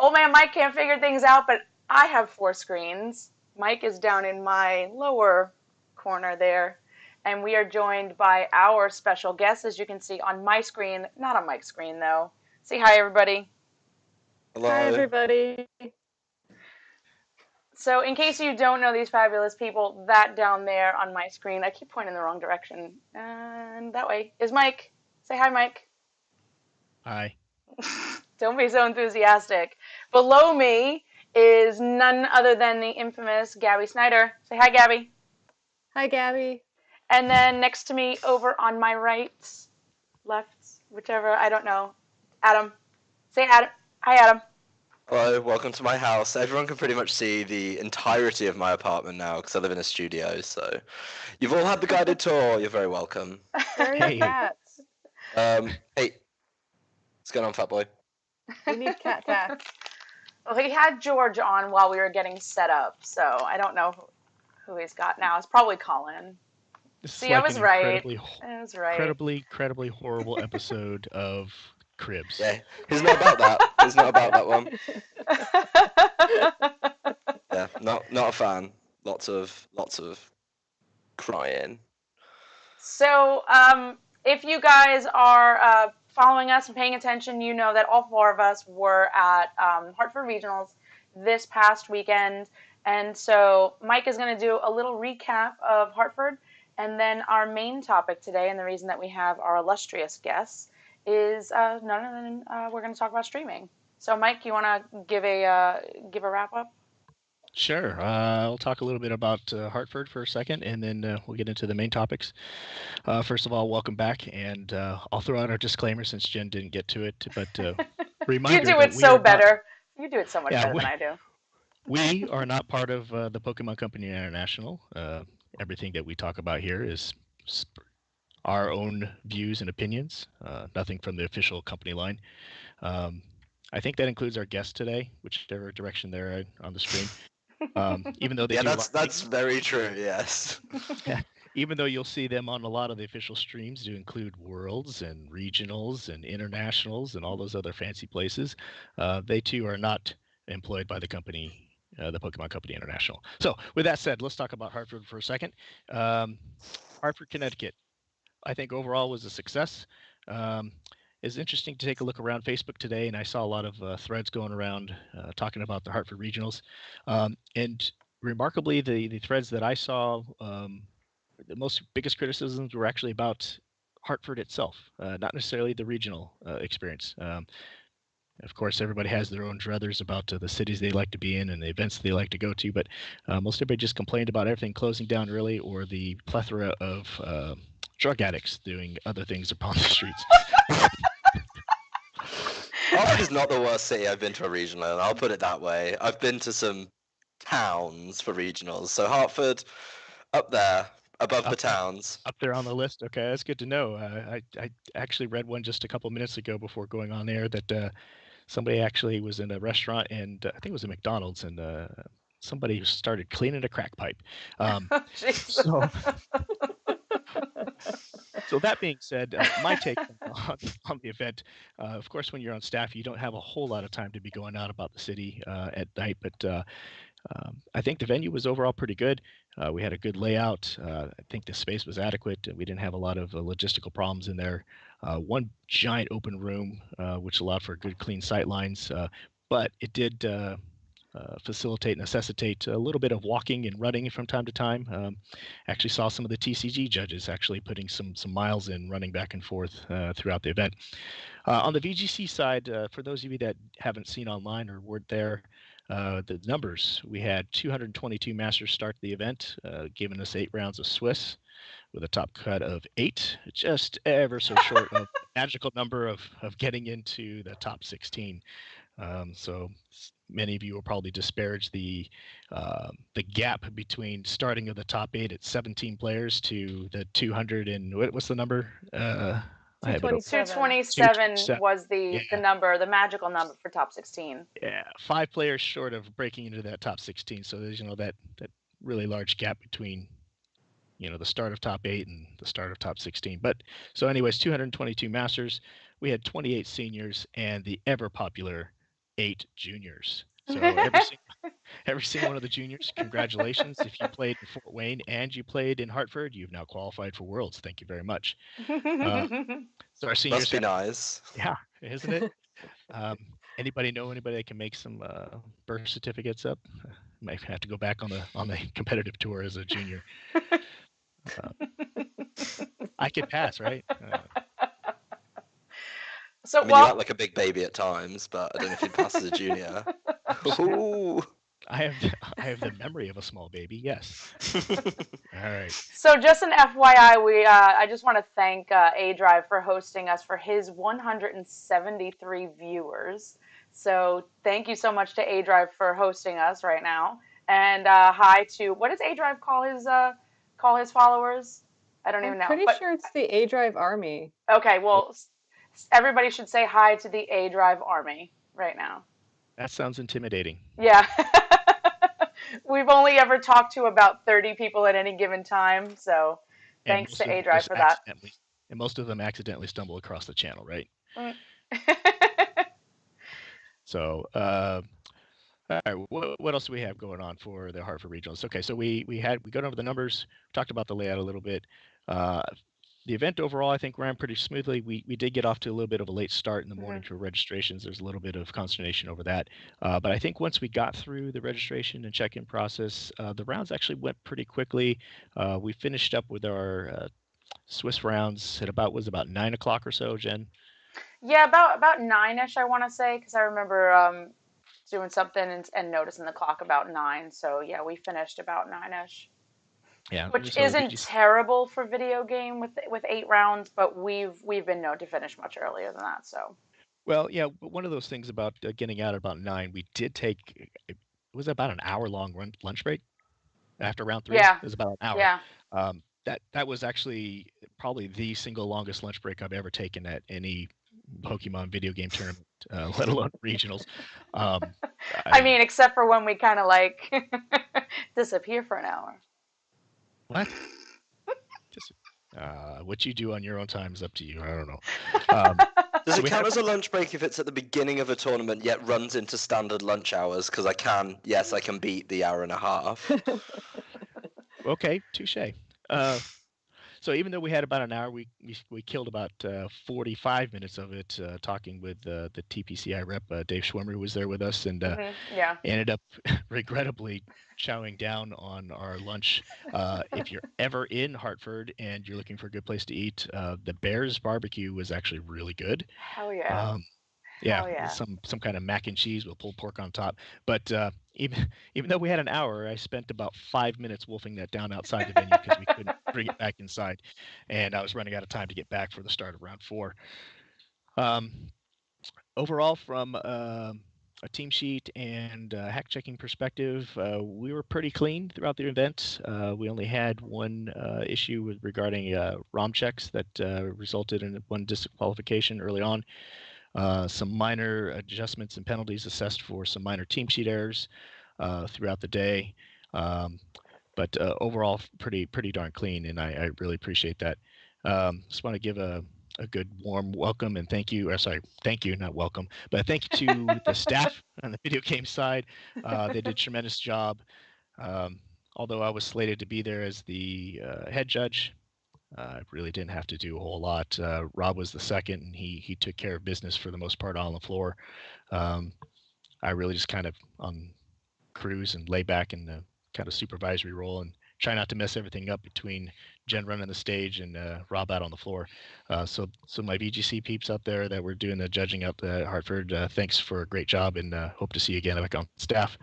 Old man Mike can't figure things out, but I have 4 screens. Mike is down in my lower corner there. And we are joined by our special guest, as you can see on my screen, not on Mike's screen though. Say hi, everybody. Hello. Hi, everybody. So in case you don't know these fabulous people, that down there on my screen, I keep pointing the wrong direction, and that way is Mike. Say hi, Mike. Hi. Don't be so enthusiastic. Below me is none other than the infamous Gabby Snyder. Say hi, Gabby. Hi, Gabby. And then next to me, over on my right, left, whichever, I don't know, Adam. Say Adam. Hi, Adam. Hello, welcome to my house. Everyone can pretty much see the entirety of my apartment now because I live in a studio, so you've all had the guided tour. You're very welcome. Where are your cats? Hey, what's going on, fat boy? We need cat facts. Well, he had George on while we were getting set up, so I don't know who he's got now. It's probably Colin. See, I was right. I was right. Incredibly horrible episode of Cribs. Yeah, he's not about that. He's not about that one. Yeah, not a fan. Lots of crying. So, if you guys are following us and paying attention, you know that all four of us were at Hartford Regionals this past weekend. And so Mike is going to do a little recap of Hartford. And then our main topic today, and the reason that we have our illustrious guests, is none other than we're going to talk about streaming. So, Mike, you want to give a wrap up? Sure. I'll talk a little bit about Hartford for a second, and then we'll get into the main topics. First of all, welcome back, and I'll throw out our disclaimer since Jen didn't get to it. But You reminder do that it we so are not. better. You do it so much Yeah, better than I do. we are not part of the Pokemon Company International. Everything that we talk about here is our own views and opinions. Nothing from the official company line. I think that includes our guest today, whichever direction they're on the screen. Even though they Yeah, do a lot that's very true. Yes. even though you'll see them on a lot of the official streams to include worlds and regionals and internationals and all those other fancy places, they too are not employed by the company, the Pokemon Company International. So, with that said, let's talk about Hartford for a second. Hartford, Connecticut, I think overall was a success. Um, it's interesting to take a look around Facebook today, and I saw a lot of threads going around talking about the Hartford regionals. And remarkably, the threads that I saw, the most biggest criticisms were actually about Hartford itself, not necessarily the regional experience. Of course, everybody has their own druthers about the cities they like to be in and the events they like to go to, but most everybody just complained about everything closing down early or the plethora of drug addicts doing other things upon the streets. Hartford is not the worst city I've been to a regional, and I'll put it that way. I've been to some towns for regionals, so Hartford up there, above the Up there, towns. up there on the list. Okay, that's good to know. I actually read one just a couple minutes ago before going on air that somebody actually was in a restaurant and I think it was a McDonald's and somebody started cleaning a crack pipe. Um, Jeez. so So that being said, my take on the event, of course, when you're on staff, you don't have a whole lot of time to be going out about the city at night, but I think the venue was overall pretty good. We had a good layout. I think the space was adequate. We didn't have a lot of logistical problems in there. One giant open room, which allowed for good, clean sight lines, but it did necessitate a little bit of walking and running from time to time. Actually saw some of the TCG judges actually putting some miles in running back and forth throughout the event. On the VGC side, for those of you that haven't seen online or weren't there, the numbers, we had 222 masters start the event, giving us 8 rounds of Swiss with a top cut of 8, just ever so short of the magical number of getting into the top 16. So many of you will probably disparage the gap between starting of the top 8 at 17 players to the 200 and what's the number? I have it open. 227 227. was Yeah, the magical number for top 16. yeah, 5 players short of breaking into that top 16. So there's that really large gap between the start of top 8 and the start of top 16. But so anyways, 222 masters. We had 28 seniors and the ever popular 8 juniors. So every single one of the juniors, congratulations. If you played in Fort Wayne and you played in Hartford, you've now qualified for Worlds. Thank you very much. So our seniors Must be nice. yeah, isn't it? Um, anybody know anybody that can make some birth certificates up? Might have to go back on the competitive tour as a junior. I could pass, right? So, I mean, you well, act like a big baby at times, but I don't know if you'd pass as a junior. Ooh. I have the memory of a small baby. Yes. All right. so just an FYI, I just want to thank A Drive for hosting us for his 173 viewers. So thank you so much to A Drive for hosting us right now, and hi to what does A Drive call his followers? I don't I'm even know, pretty but sure it's the A Drive Army. okay. Well, everybody should say hi to the A Drive Army right now. That sounds intimidating. Yeah. We've only ever talked to about 30 people at any given time, so And thanks most to of A them Drive just for that. accidentally and most of them accidentally stumble across the channel, right? Mm. So, all right, what else do we have going on for the Hartford Regionals? Okay, so we got over the numbers, talked about the layout a little bit. The event overall, I think, ran pretty smoothly. We did get off to a little bit of a late start in the morning Mhm. for registrations. There's a little bit of consternation over that. But I think once we got through the registration and check-in process, the rounds actually went pretty quickly. We finished up with our Swiss rounds at about 9 o'clock or so, Jen. Yeah, about 9ish, I want to say, because I remember doing something and noticing the clock about 9. So yeah, we finished about 9ish, Yeah. which So isn't terrible for video game with 8 rounds, but we've been known to finish much earlier than that. So well, yeah. One of those things about getting out at about 9, we did take. It was about an hour-long lunch break after round 3. yeah, It was about an hour. yeah. That was actually probably the single longest lunch break I've ever taken at any Pokemon video game tournament, let alone regionals. Um, I I mean, except for when we kind of like disappear for an hour. what? Just, what you do on your own time is up to you. I don't know. Um, Does so it we had count as a lunch break if it's at the beginning of a tournament yet runs into standard lunch hours? Because yes, I can beat the hour and a half. okay, touche. So even though we had about an hour, we killed about 45 minutes of it talking with the TPCI rep, Dave Schwimmer, who was there with us, and Yeah. ended up regrettably chowing down on our lunch. If you're ever in Hartford and you're looking for a good place to eat, the Bears barbecue was actually really good. Hell yeah. Um, yeah, Hell yeah. some kind of mac and cheese with pulled pork on top. But even though we had an hour, I spent about 5 minutes wolfing that down outside the venue because we couldn't bring it back inside, and I was running out of time to get back for the start of round 4. Um, Overall, from a team sheet and hack checking perspective, we were pretty clean throughout the event. We only had one issue regarding ROM checks that resulted in one disqualification early on. Some minor adjustments and penalties assessed for some minor team sheet errors throughout the day. Um, but overall, pretty darn clean, and I really appreciate that. Just want to give a good warm welcome and thank you. Or sorry, thank you, not welcome, but thank you to the staff on the video game side. They did a tremendous job. Um, Although I was slated to be there as the head judge, I really didn't have to do a whole lot. Rob was the second, and he took care of business for the most part on the floor. Um, I really just kind of on cruise and lay back in the kind of supervisory role and try not to mess everything up between Jen running the stage and Rob out on the floor. So my VGC peeps out there that were doing the judging up at Hartford, thanks for a great job, and hope to see you again back on staff.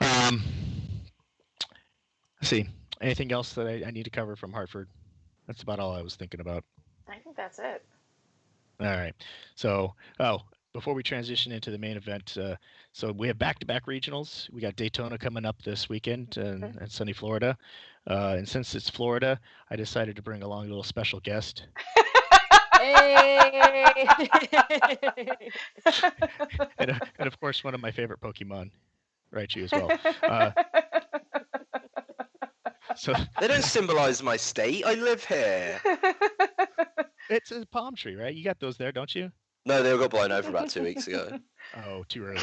Um, let's see. Anything else that I need to cover from Hartford? That's about all I was thinking about. I think that's it. All right. So, before we transition into the main event, so we have back-to-back regionals. We got Daytona coming up this weekend in sunny Florida. And since it's Florida, I decided to bring along a little special guest. Hey! And of course, one of my favorite Pokemon, Raichu as well. So They don't symbolize my state. I live here. it's a palm tree, right? You got those there, don't you? No, they all got blown over about 2 weeks ago. Oh, too early.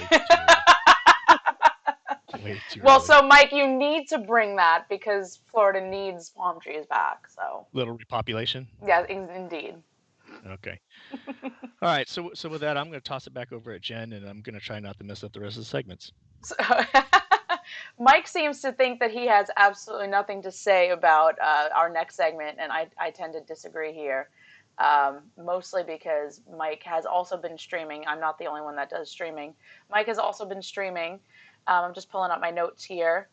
Way too Well, early. so Mike, you need to bring that because Florida needs palm trees back. So Little repopulation. yeah, indeed. Okay. All right. So with that, I'm going to toss it back over at Jen, and I'm going to try not to mess up the rest of the segments. So, Mike seems to think that he has absolutely nothing to say about our next segment, and I tend to disagree here. Mostly because Mike has also been streaming. I'm not the only one that does streaming. Mike has also been streaming. I'm just pulling up my notes here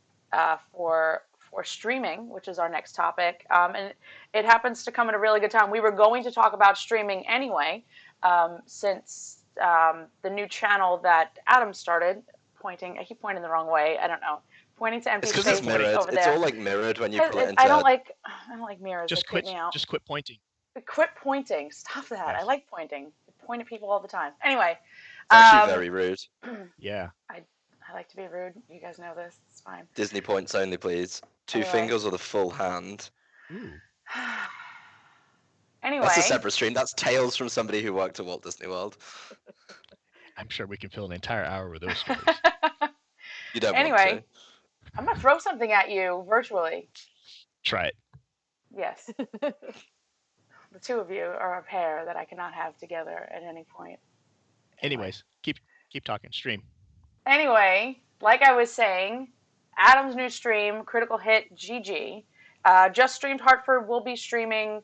for streaming, which is our next topic. And it happens to come at a really good time. We were going to talk about streaming anyway, since the new channel that Adam started pointing. I keep pointing the wrong way. I don't know. Pointing to empty It's because space it's mirrored. over It's there. all like mirrored when you put it into. I don't like mirrors. Just They creep quit. me out. Just quit pointing. Quit pointing. Stop that. Yes. I like pointing. I point at people all the time. Anyway. It's actually very rude. Yeah. I like to be rude. You guys know this. It's fine. Disney points only, please. Two Anyway. fingers or the full hand. Ooh. Anyway. That's a separate stream. That's tales from somebody who worked at Walt Disney World. I'm sure we can fill an entire hour with those stories. You don't want Anyway, to. I'm gonna throw something at you virtually. Try it. Yes. The two of you are a pair that I cannot have together at any point. Anyways, keep talking. Stream. Anyway, like I was saying, Adam's new stream, Critical Hit GG, just streamed Hartford. Will be streaming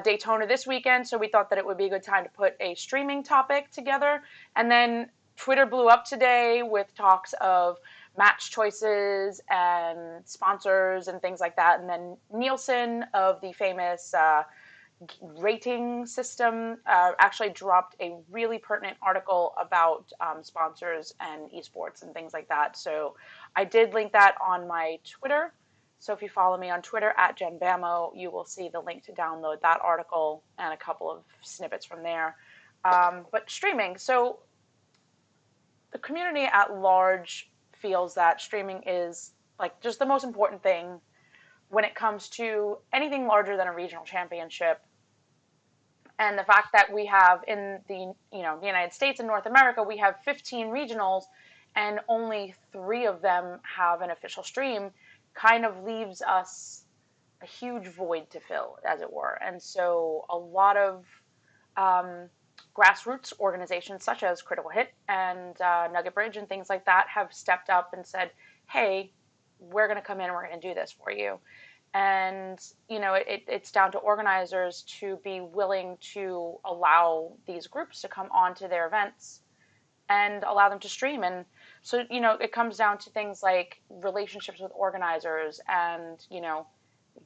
Daytona this weekend, so we thought that it would be a good time to put a streaming topic together. And then Twitter blew up today with talks of match choices and sponsors and things like that. And then Nielsen of the famous rating system actually dropped a really pertinent article about sponsors and esports and things like that. So I did link that on my Twitter. So if you follow me on Twitter at JenBamo, you will see the link to download that article and a couple of snippets from there. But streaming, so the community at large feels that streaming is like just the most important thing when it comes to anything larger than a regional championship. And the fact that we have in the the United States and North America, we have 15 regionals and only 3 of them have an official stream kind of leaves us a huge void to fill, as it were. And so a lot of grassroots organizations such as Critical Hit and Nugget Bridge and things like that have stepped up and said, hey, we're going to come in, we're going to do this for you. And, it's down to organizers to be willing to allow these groups to come onto their events and allow them to stream. And so, it comes down to things like relationships with organizers and,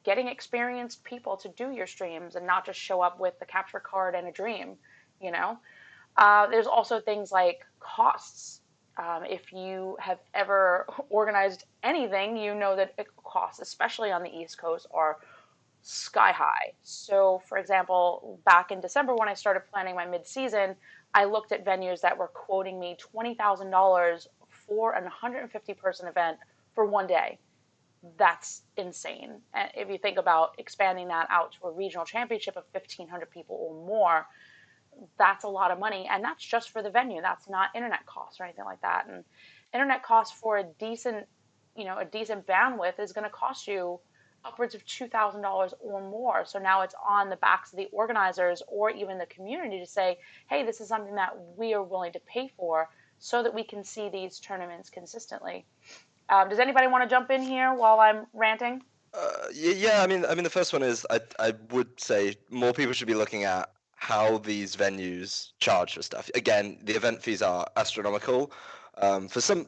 getting experienced people to do your streams and not just show up with the capture card and a dream, There's also things like costs. If you have ever organized anything, you know that costs, especially on the East Coast, are sky high. So, for example, back in December when I started planning my mid-season, I looked at venues that were quoting me $20,000 for an 150-person event for one day. That's insane. And if you think about expanding that out to a regional championship of 1,500 people or more, that's a lot of money, and that's just for the venue. That's not internet costs or anything like that. And internet costs for a decent bandwidth is going to cost you upwards of $2,000 or more. So now it's on the backs of the organizers or even the community to say, hey, this is something that we are willing to pay for so that we can see these tournaments consistently. Does anybody want to jump in here while I'm ranting? Yeah. I mean, the first one is I would say more people should be looking at how these venues charge for stuff. Again, the event fees are astronomical. For some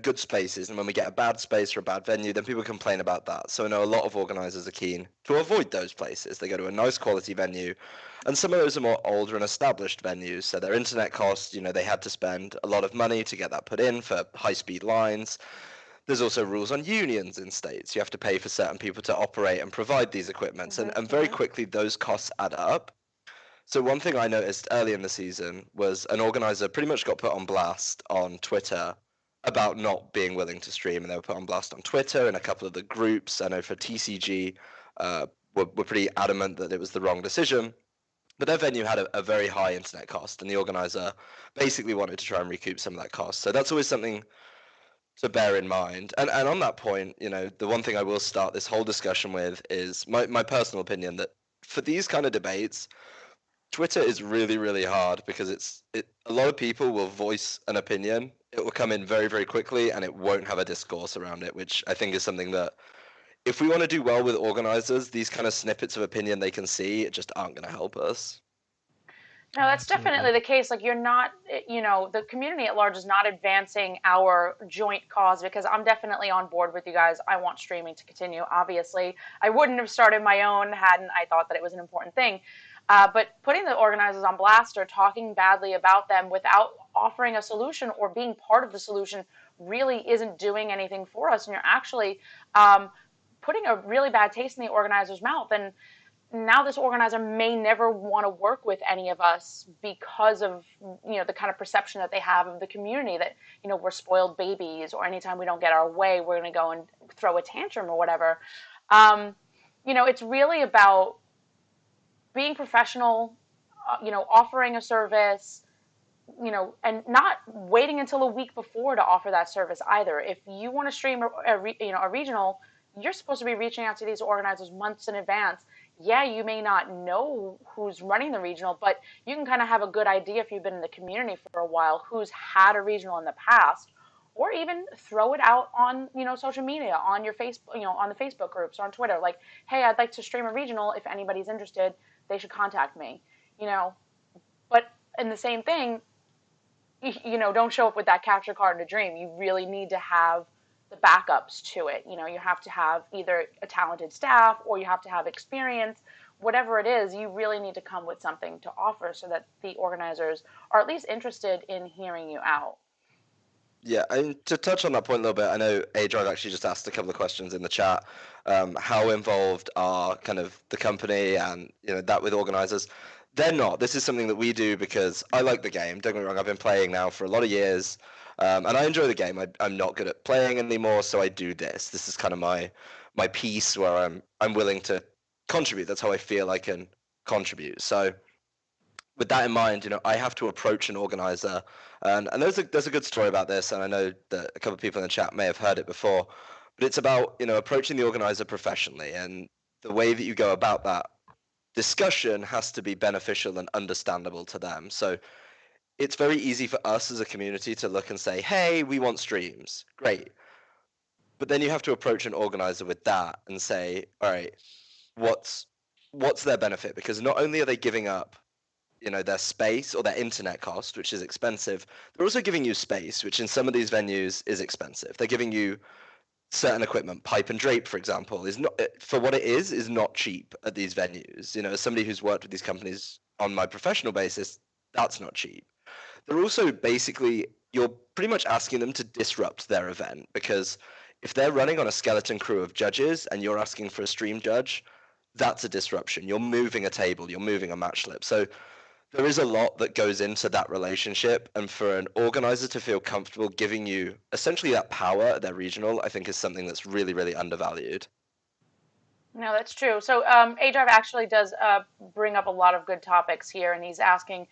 good spaces, and when we get a bad space or a bad venue, then people complain about that. So I know a lot of organizers are keen to avoid those places. They go to a nice quality venue, and some of those are more older and established venues. So their internet costs, they had to spend a lot of money to get that put in for high-speed lines. There's also rules on unions in states. You have to pay for certain people to operate and provide these equipments, and very quickly those costs add up. So one thing I noticed early in the season was an organizer pretty much got put on blast on Twitter about not being willing to stream, and they were put on blast on Twitter and a couple of the groups. I know for TCG were pretty adamant that it was the wrong decision, but their venue had a very high internet cost, and the organizer basically wanted to try and recoup some of that cost. So that's always something to bear in mind. And on that point, the one thing I will start this whole discussion with is my personal opinion that for these kind of debates, Twitter is really, really hard because a lot of people will voice an opinion. It will come in very, very quickly and it won't have a discourse around it, which I think is something that if we want to do well with organizers, these kind of snippets of opinion they can see just aren't going to help us. No, that's definitely the case. Like you're not, the community at large is not advancing our joint cause because I'm definitely on board with you guys. I want streaming to continue. Obviously, I wouldn't have started my own hadn't I thought that it was an important thing. But putting the organizers on blast or talking badly about them without offering a solution or being part of the solution really isn't doing anything for us. And you're actually putting a really bad taste in the organizer's mouth. And now this organizer may never want to work with any of us because of the kind of perception that they have of the community that we're spoiled babies, or anytime we don't get our way we're going to go and throw a tantrum or whatever. It's really about being professional, offering a service, and not waiting until a week before to offer that service either. If you want to stream a regional, you're supposed to be reaching out to these organizers months in advance, yeah, you may not know who's running the regional, but you can kind of have a good idea if you've been in the community for a while who's had a regional in the past, or even throw it out on, social media, on your Facebook, on the Facebook groups or on Twitter. Like, hey, I'd like to stream a regional. If anybody's interested, they should contact me. You know, but in the same thing, don't show up with that capture card in a dream. You really need to have the backups to it. You have to have either a talented staff or you have to have experience. Whatever it is, you really need to come with something to offer so that the organizers are at least interested in hearing you out. Yeah, and to touch on that point a little bit, I know A-Drive actually just asked a couple of questions in the chat. How involved are kind of the company and that with organizers? They're not. This is something that we do because I like the game. Don't get me wrong, I've been playing now for a lot of years, and I enjoy the game. I'm not good at playing anymore, so I do this. This is kind of my piece where I'm willing to contribute. That's how I feel I can contribute. So with that in mind, I have to approach an organizer, and there's a good story about this, and I know that a couple of people in the chat may have heard it before, but it's about approaching the organizer professionally, and the way that you go about that discussion has to be beneficial and understandable to them. So it's very easy for us as a community to look and say, hey, we want streams, great, but then you have to approach an organizer with that and say, all right, what's their benefit? Because not only are they giving up their space or their internet cost, which is expensive, they're also giving you space, which in some of these venues is expensive. They're giving you certain equipment. Pipe and drape, for example, is not, for what it is not cheap at these venues. As somebody who's worked with these companies on my professional basis, that's not cheap. They're also basically, you're pretty much asking them to disrupt their event, because if they're running on a skeleton crew of judges and you're asking for a stream judge, that's a disruption. You're moving a table, you're moving a match slip. So there is a lot that goes into that relationship, and for an organizer to feel comfortable giving you essentially that power at their regional, I think is something that's really, really undervalued. No, that's true. So A-Drive actually does bring up a lot of good topics here, and he's asking,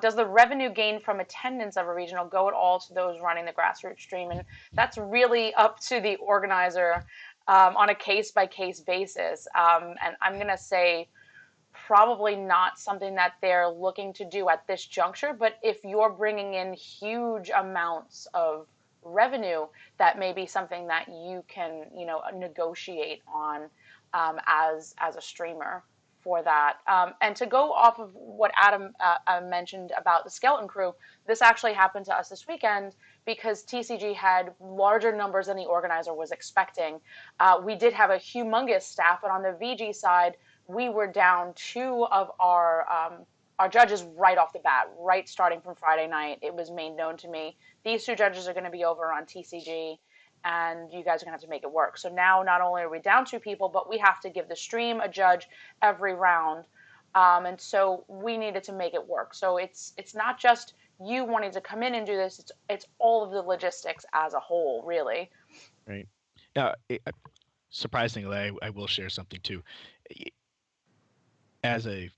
does the revenue gained from attendance of a regional go at all to those running the grassroots stream? And that's really up to the organizer on a case-by-case basis. And I'm going to say probably not something that they're looking to do at this juncture, but if you're bringing in huge amounts of revenue, that may be something that you can, negotiate on as a streamer for that. And to go off of what Adam mentioned about the skeleton crew, this actually happened to us this weekend because TCG had larger numbers than the organizer was expecting. We did have a humongous staff, but on the VG side, we were down two of our judges right off the bat, right starting from Friday night. It was made known to me, these two judges are going to be over on TCG, and you guys are going to have to make it work. So now not only are we down two people, but we have to give the stream a judge every round. And so we needed to make it work. So it's not just you wanting to come in and do this, it's all of the logistics as a whole, really. Right. Now, surprisingly, I will share something too. As a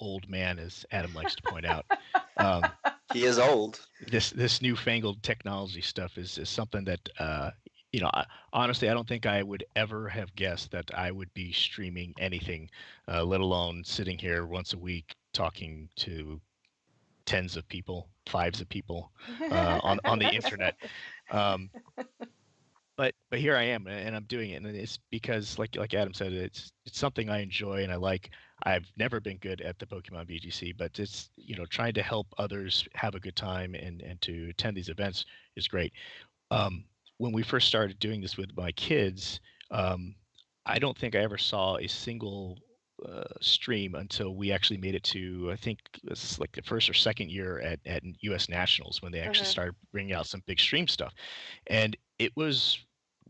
old man, as Adam likes to point out, He is old. This newfangled technology stuff is something that honestly, I don't think I would ever have guessed that I would be streaming anything, let alone sitting here once a week talking to tens of people, fives of people on the internet. But here I am, and I'm doing it, and it's because, like Adam said, it's something I enjoy and I like. I've never been good at the Pokemon VGC, but it's trying to help others have a good time and to attend these events is great. When we first started doing this with my kids, I don't think I ever saw a single stream until we actually made it to, I think it's like the first or second year at U.S. Nationals when they actually started bringing out some big stream stuff. And it was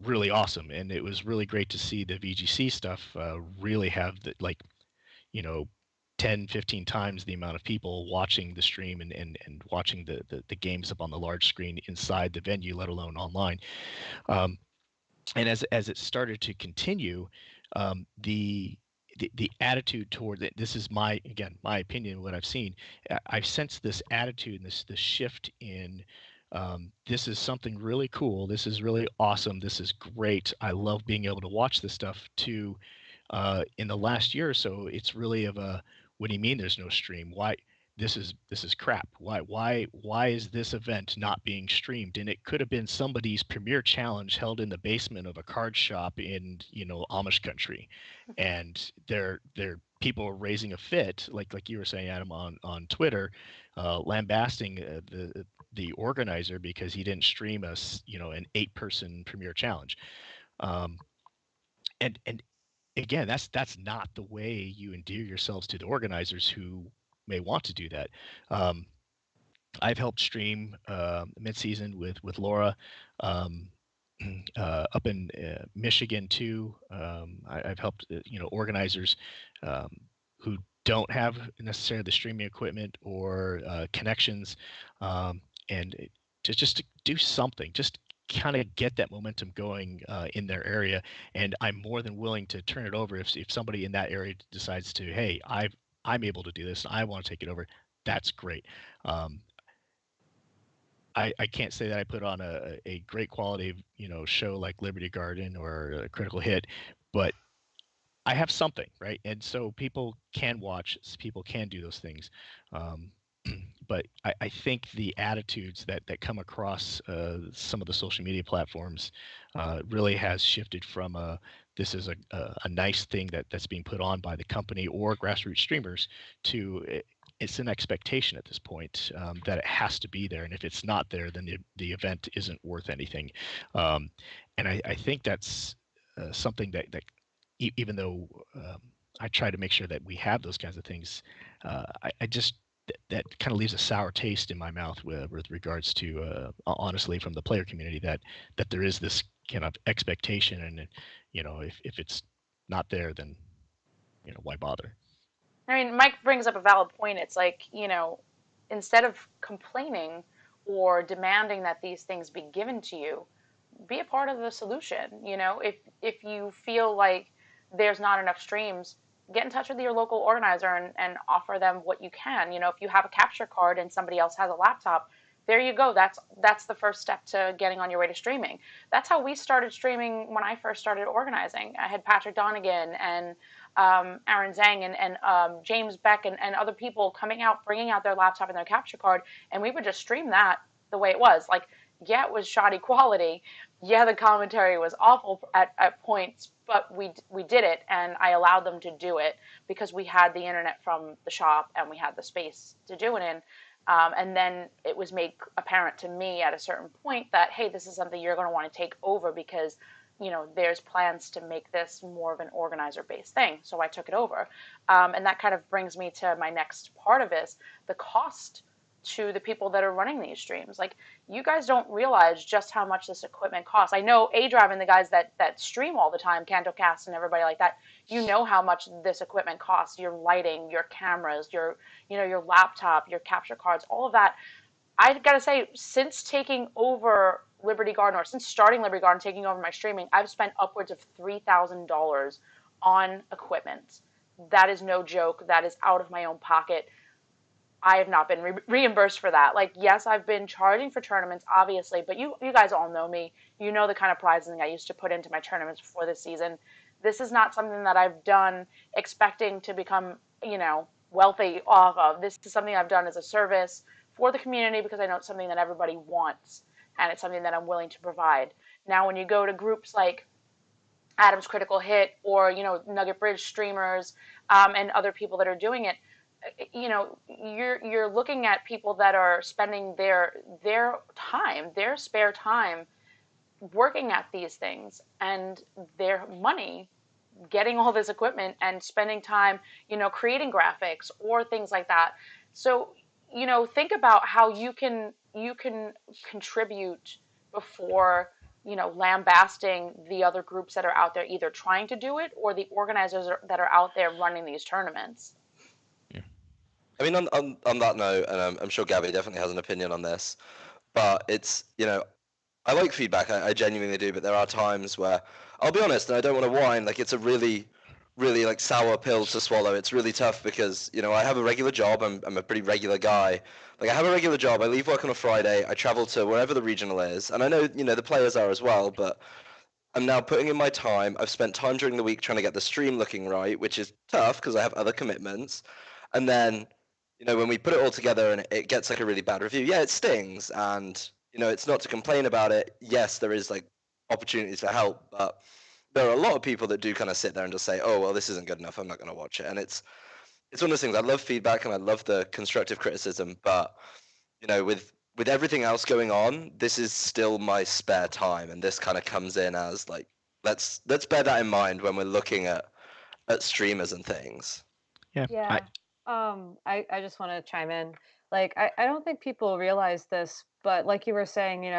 really awesome. And it was really great to see the VGC stuff really have the, 10, 15 times the amount of people watching the stream and watching the games up on the large screen inside the venue, let alone online. And as it started to continue, the attitude toward it, this is my opinion, what I've seen, I've sensed this attitude and this shift in this is something really cool, this is really awesome, this is great, I love being able to watch this stuff, to In the last year or so, it's really of a, what do you mean there's no stream? Why this is crap? Why is this event not being streamed? And it could have been somebody's premier challenge held in the basement of a card shop in Amish country, and they're people are raising a fit, like you were saying, Adam, on Twitter, lambasting the organizer because he didn't stream us an 8-person premier challenge. And again, that's not the way you endear yourselves to the organizers who may want to do that. I've helped stream mid-season with Laura up in Michigan too. I've helped organizers who don't have necessarily the streaming equipment or connections, and to do something, just kind of get that momentum going in their area. And I'm more than willing to turn it over if somebody in that area decides to, hey, I'm able to do this and I want to take it over. That's great. I can't say that I put on a great quality show like Liberty Garden or Critical Hit, but I have something, right? And so people can watch, people can do those things. But I think the attitudes that come across some of the social media platforms really has shifted from this is a nice thing that's being put on by the company or grassroots streamers to it's an expectation at this point that it has to be there. And if it's not there, then the event isn't worth anything. And I think that's something that even though I try to make sure that we have those kinds of things, I just that kind of leaves a sour taste in my mouth with regards to honestly from the player community that there is this kind of expectation, and if it's not there, then why bother? I mean, Mike brings up a valid point. It's like, instead of complaining or demanding that these things be given to you, be a part of the solution. If you feel like there's not enough streams, get in touch with your local organizer and offer them what you can. If you have a capture card and somebody else has a laptop, there you go. That's the first step to getting on your way to streaming. That's how we started streaming when I first started organizing. I had Patrick Donegan and Aaron Zhang and James Beck and other people coming out, bringing out their laptop and their capture card, and we would just stream that the way it was. Like, yeah, it was shoddy quality. Yeah, the commentary was awful at points, but we did it, and I allowed them to do it because we had the internet from the shop and we had the space to do it in. And then it was made apparent to me at a certain point that, hey, this is something you're going to want to take over because there's plans to make this more of an organizer-based thing. So I took it over. And that kind of brings me to my next part of this, the cost to the people that are running these streams. Like, you guys don't realize just how much this equipment costs. I know A-Drive and the guys that stream all the time, CantoCast and everybody like that, how much this equipment costs. Your lighting, your cameras, your laptop, your capture cards, all of that. I gotta say, since taking over Liberty Garden, or since starting Liberty Garden, taking over my streaming, I've spent upwards of $3,000 on equipment. That is no joke. That is out of my own pocket. I have not been reimbursed for that. Like, yes, I've been charging for tournaments, obviously, but you guys all know me. You know the kind of prizing I used to put into my tournaments before this season. This is not something that I've done expecting to become, wealthy off of. This is something I've done as a service for the community because I know it's something that everybody wants, and it's something that I'm willing to provide. Now, when you go to groups like Adam's Critical Hit or, Nugget Bridge streamers and other people that are doing it, you're looking at people that are spending their time, their spare time, working at these things and their money, getting all this equipment and spending time, creating graphics or things like that. So, think about how you can contribute before, lambasting the other groups that are out there either trying to do it or the organizers that are out there running these tournaments. I mean, on that note, and I'm sure Gabby definitely has an opinion on this, but it's, I like feedback, I genuinely do, but there are times where, I'll be honest, and I don't want to whine, like, it's a really, really, like, sour pill to swallow. It's really tough because, I have a regular job, I'm a pretty regular guy. Like, I have a regular job, I leave work on a Friday, I travel to wherever the regional is, and I know, the players are as well, but I'm now putting in my time. I've spent time during the week trying to get the stream looking right, which is tough because I have other commitments. And then, when we put it all together and it gets like a really bad review, yeah, it stings. And, it's not to complain about it. Yes, there is like opportunities for help, but there are a lot of people that do kind of sit there and just say, oh, well, this isn't good enough. I'm not going to watch it. And it's one of those things. I love feedback and I love the constructive criticism, but with everything else going on, this is still my spare time, and this kind of comes in as like let's bear that in mind when we're looking at streamers and things. Yeah. Yeah. I just want to chime in. Like, I don't think people realize this, but like you were saying,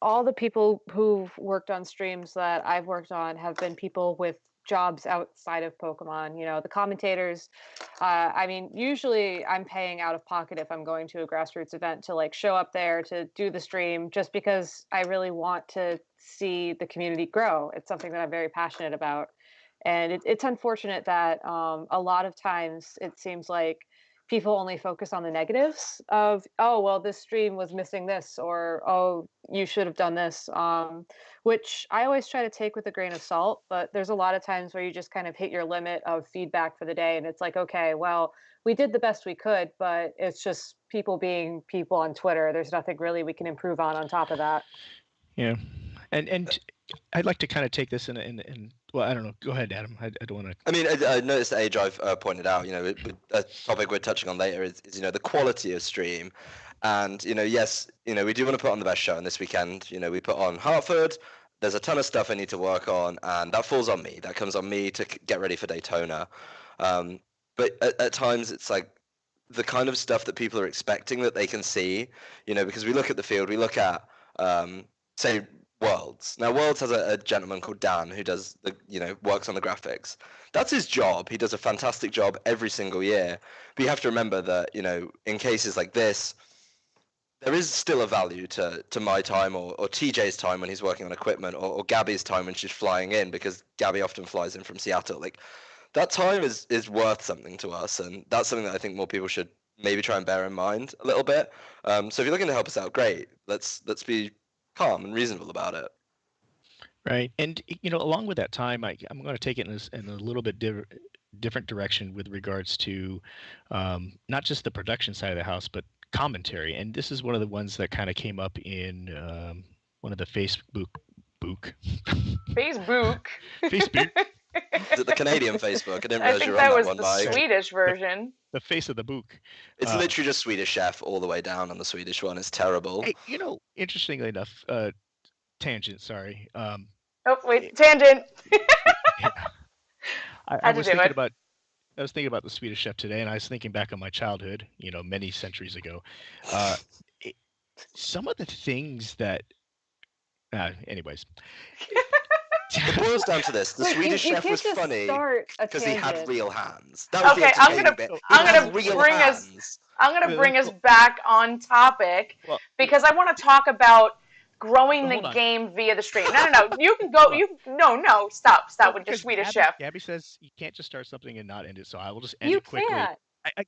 all the people who've worked on streams that I've worked on have been people with jobs outside of Pokemon. The commentators, I mean, usually I'm paying out of pocket if I'm going to a grassroots event to like show up there to do the stream just because I really want to see the community grow. It's something that I'm very passionate about. And it's unfortunate that a lot of times it seems like people only focus on the negatives of, oh, well, this stream was missing this, or, oh, you should have done this, which I always try to take with a grain of salt. But there's a lot of times where you just kind of hit your limit of feedback for the day. And it's like, okay, well, we did the best we could, but it's just people being people on Twitter. There's nothing really we can improve on top of that. Yeah. And I'd like to kind of take this in well, I don't know. Go ahead, Adam. I don't want to. I mean, I noticed that Age I've pointed out, a topic we're touching on later is the quality of stream. And, yes, we do want to put on the best show. And this weekend, we put on Hartford. There's a ton of stuff I need to work on, and that falls on me. That comes on me to get ready for Daytona. But at times, it's like the kind of stuff that people are expecting that they can see, because we look at the field, we look at, say, Worlds. Now, Worlds has a gentleman called Dan who does works on the graphics. That's his job. He does a fantastic job every single year. But you have to remember that, in cases like this, there is still a value to my time or TJ's time when he's working on equipment, or Gabby's time when she's flying in, because Gabby often flies in from Seattle. Like, that time is worth something to us, and that's something that I think more people should maybe try and bear in mind a little bit. So if you're looking to help us out, great. Let's be calm and reasonable about it. Right. And, along with that time, I'm going to take it in a little bit different direction with regards to not just the production side of the house, but commentary. And this is one of the ones that kind of came up in one of the Facebook. Facebook. Is it the Canadian Facebook? I didn't I realize think you were that on was that one, the Mike. Swedish version. The face of the book. It's literally just Swedish Chef all the way down on the Swedish one. It's terrible. Hey, interestingly enough, tangent, sorry. Oh, wait, tangent. Yeah. I Had to was do thinking it. about I was thinking about the Swedish Chef today, and I was thinking back on my childhood, many centuries ago. Some of the things that, anyways, It boils down to this: the Wait, Swedish you Chef can't was just funny start a because he had tangent. real hands. That was Okay, the I'm entertaining gonna- bit. I'm He gonna had real bring us- hands. I'm going to bring us back on topic well, because I want to talk about growing Well, the hold on. game via the stream. No. You can go. No. Stop well, with your because Swedish Chef. Gabby says you can't just start something and not end it, so I will just end You it quickly. can't.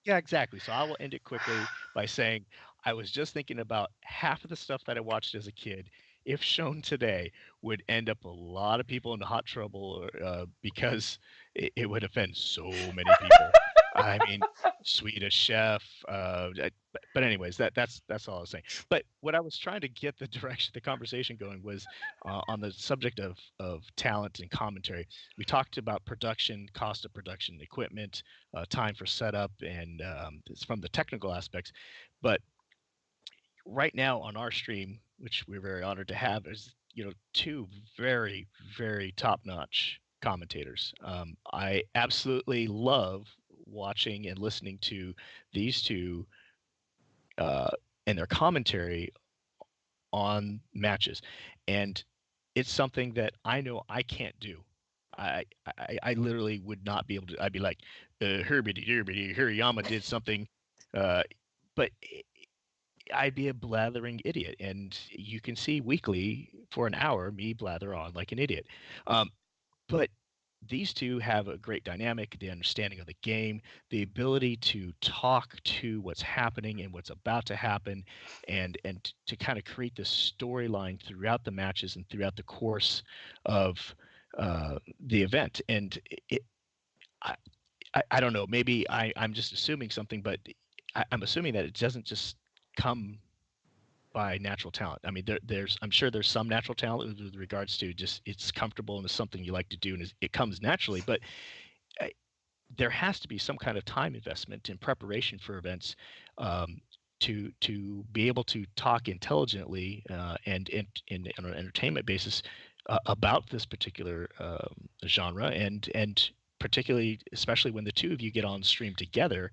Yeah, exactly. So I will end it quickly by saying I was just thinking about half of the stuff that I watched as a kid, if shown today, would end up a lot of people in hot trouble because it would offend so many people. I mean, Swedish Chef. But anyways, that's all I was saying. But what I was trying to get the conversation going was on the subject of talent and commentary. We talked about production, cost of production, equipment, time for setup, and it's from the technical aspects. But right now on our stream, which we're very honored to have, is two very, very top-notch commentators. I absolutely love watching and listening to these two and their commentary on matches, and it's something that I know I can't do. I literally would not be able to. I'd be like, Hirayama did something, but I'd be a blathering idiot, and you can see weekly for an hour me blather on like an idiot. But these two have a great dynamic, the understanding of the game, the ability to talk to what's happening and what's about to happen, and to kind of create this storyline throughout the matches and throughout the course of the event. And I, I don't know, maybe I'm just assuming something, but I'm assuming that it doesn't just come by natural talent. I mean, I'm sure there's some natural talent with regards to just it's comfortable and it's something you like to do and it comes naturally. But uh, there has to be some kind of time investment in preparation for events um, to be able to talk intelligently and on an entertainment basis about this particular genre and particularly especially when the two of you get on stream together,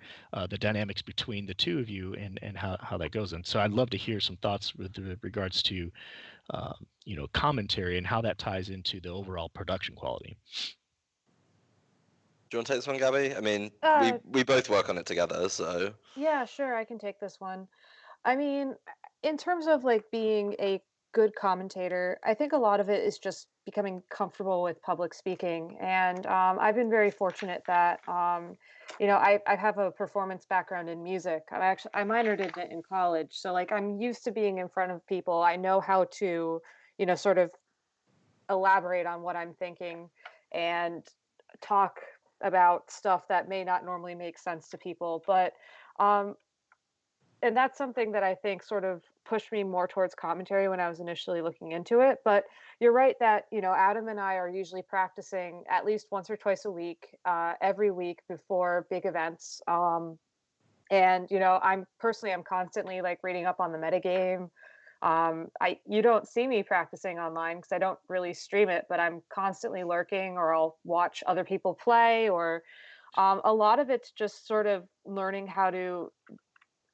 the dynamics between the two of you and how that goes. And so I'd love to hear some thoughts with regards to commentary and how that ties into the overall production quality. Do you want to take this one, Gabby? I mean, we both work on it together, so. Yeah, sure, I can take this one. I mean, in terms of like being a good commentator, I think a lot of it is just becoming comfortable with public speaking. And I've been very fortunate that, I have a performance background in music. I minored in it in college. So like I'm used to being in front of people. I know how to, sort of elaborate on what I'm thinking and talk about stuff that may not normally make sense to people. But um, and that's something that I think sort of pushed me more towards commentary when I was initially looking into it. But you're right that, Adam and I are usually practicing at least once or twice a week, every week before big events. And, I'm constantly like reading up on the metagame. You don't see me practicing online because I don't really stream it, but I'm constantly lurking or I'll watch other people play or a lot of it's just sort of learning how to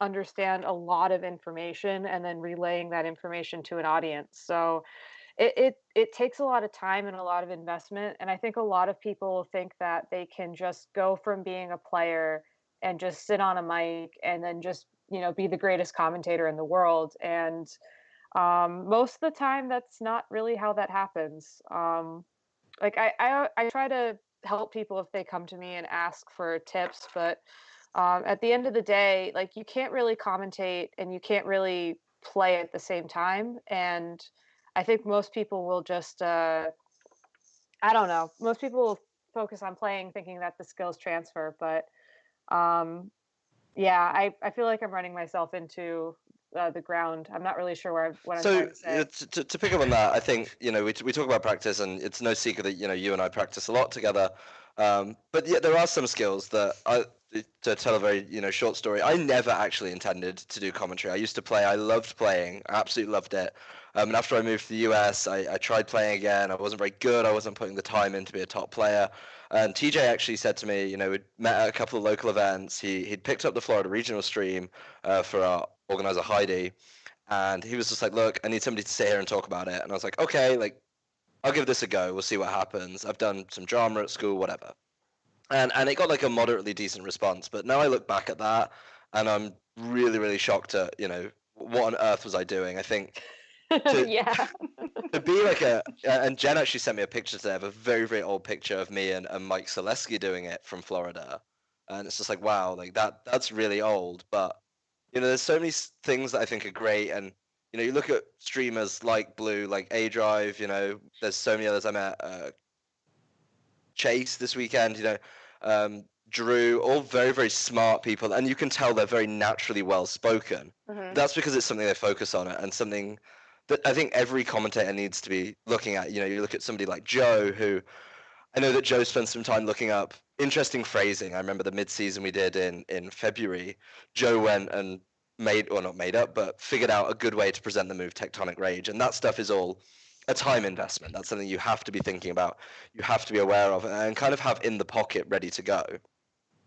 understand a lot of information and then relaying that information to an audience. So it takes a lot of time and a lot of investment. And I think a lot of people think that they can just go from being a player and just sit on a mic and then just, be the greatest commentator in the world. And most of the time, that's not really how that happens. Like I try to help people if they come to me and ask for tips, but at the end of the day, like you can't really commentate and you can't really play at the same time. And I think most people will just, I don't know, most people will focus on playing thinking that the skills transfer. But um, yeah, I feel like I'm running myself into the ground. I'm not really sure what I'm So trying to say. to pick up on that, I think we talk about practice, and it's no secret that you and I practice a lot together. But yeah, there are some skills that to tell a very short story. I never actually intended to do commentary. I used to play. I loved playing. I absolutely loved it. And after I moved to the US, I tried playing again. I wasn't very good. I wasn't putting the time in to be a top player. And TJ actually said to me, we'd met at a couple of local events. He'd picked up the Florida regional stream for our organizer Heidi. And he was just like, look, I need somebody to sit here and talk about it. And I was like, okay, like, I'll give this a go. We'll see what happens. I've done some drama at school, whatever. And it got like a moderately decent response. But now I look back at that and I'm really, really shocked at, what on earth was I doing? I think Yeah. to be like and Jen actually sent me a picture today of a very, very old picture of me and Mike Selesky doing it from Florida. And it's just like, wow, like that's really old. But there's so many things that I think are great, and you look at streamers like Blue, like A Drive. There's so many others. I met Chase this weekend. Drew, all very, very smart people, and you can tell they're very naturally well spoken. Mm-hmm. That's because it's something they focus on, and something that I think every commentator needs to be looking at. You look at somebody like Joe, who I know that Joe spent some time looking up interesting phrasing. I remember the mid-season we did in February. Joe went and not made up, but figured out a good way to present the move Tectonic Rage. And that stuff is all a time investment. That's something you have to be thinking about. You have to be aware of and kind of have in the pocket ready to go.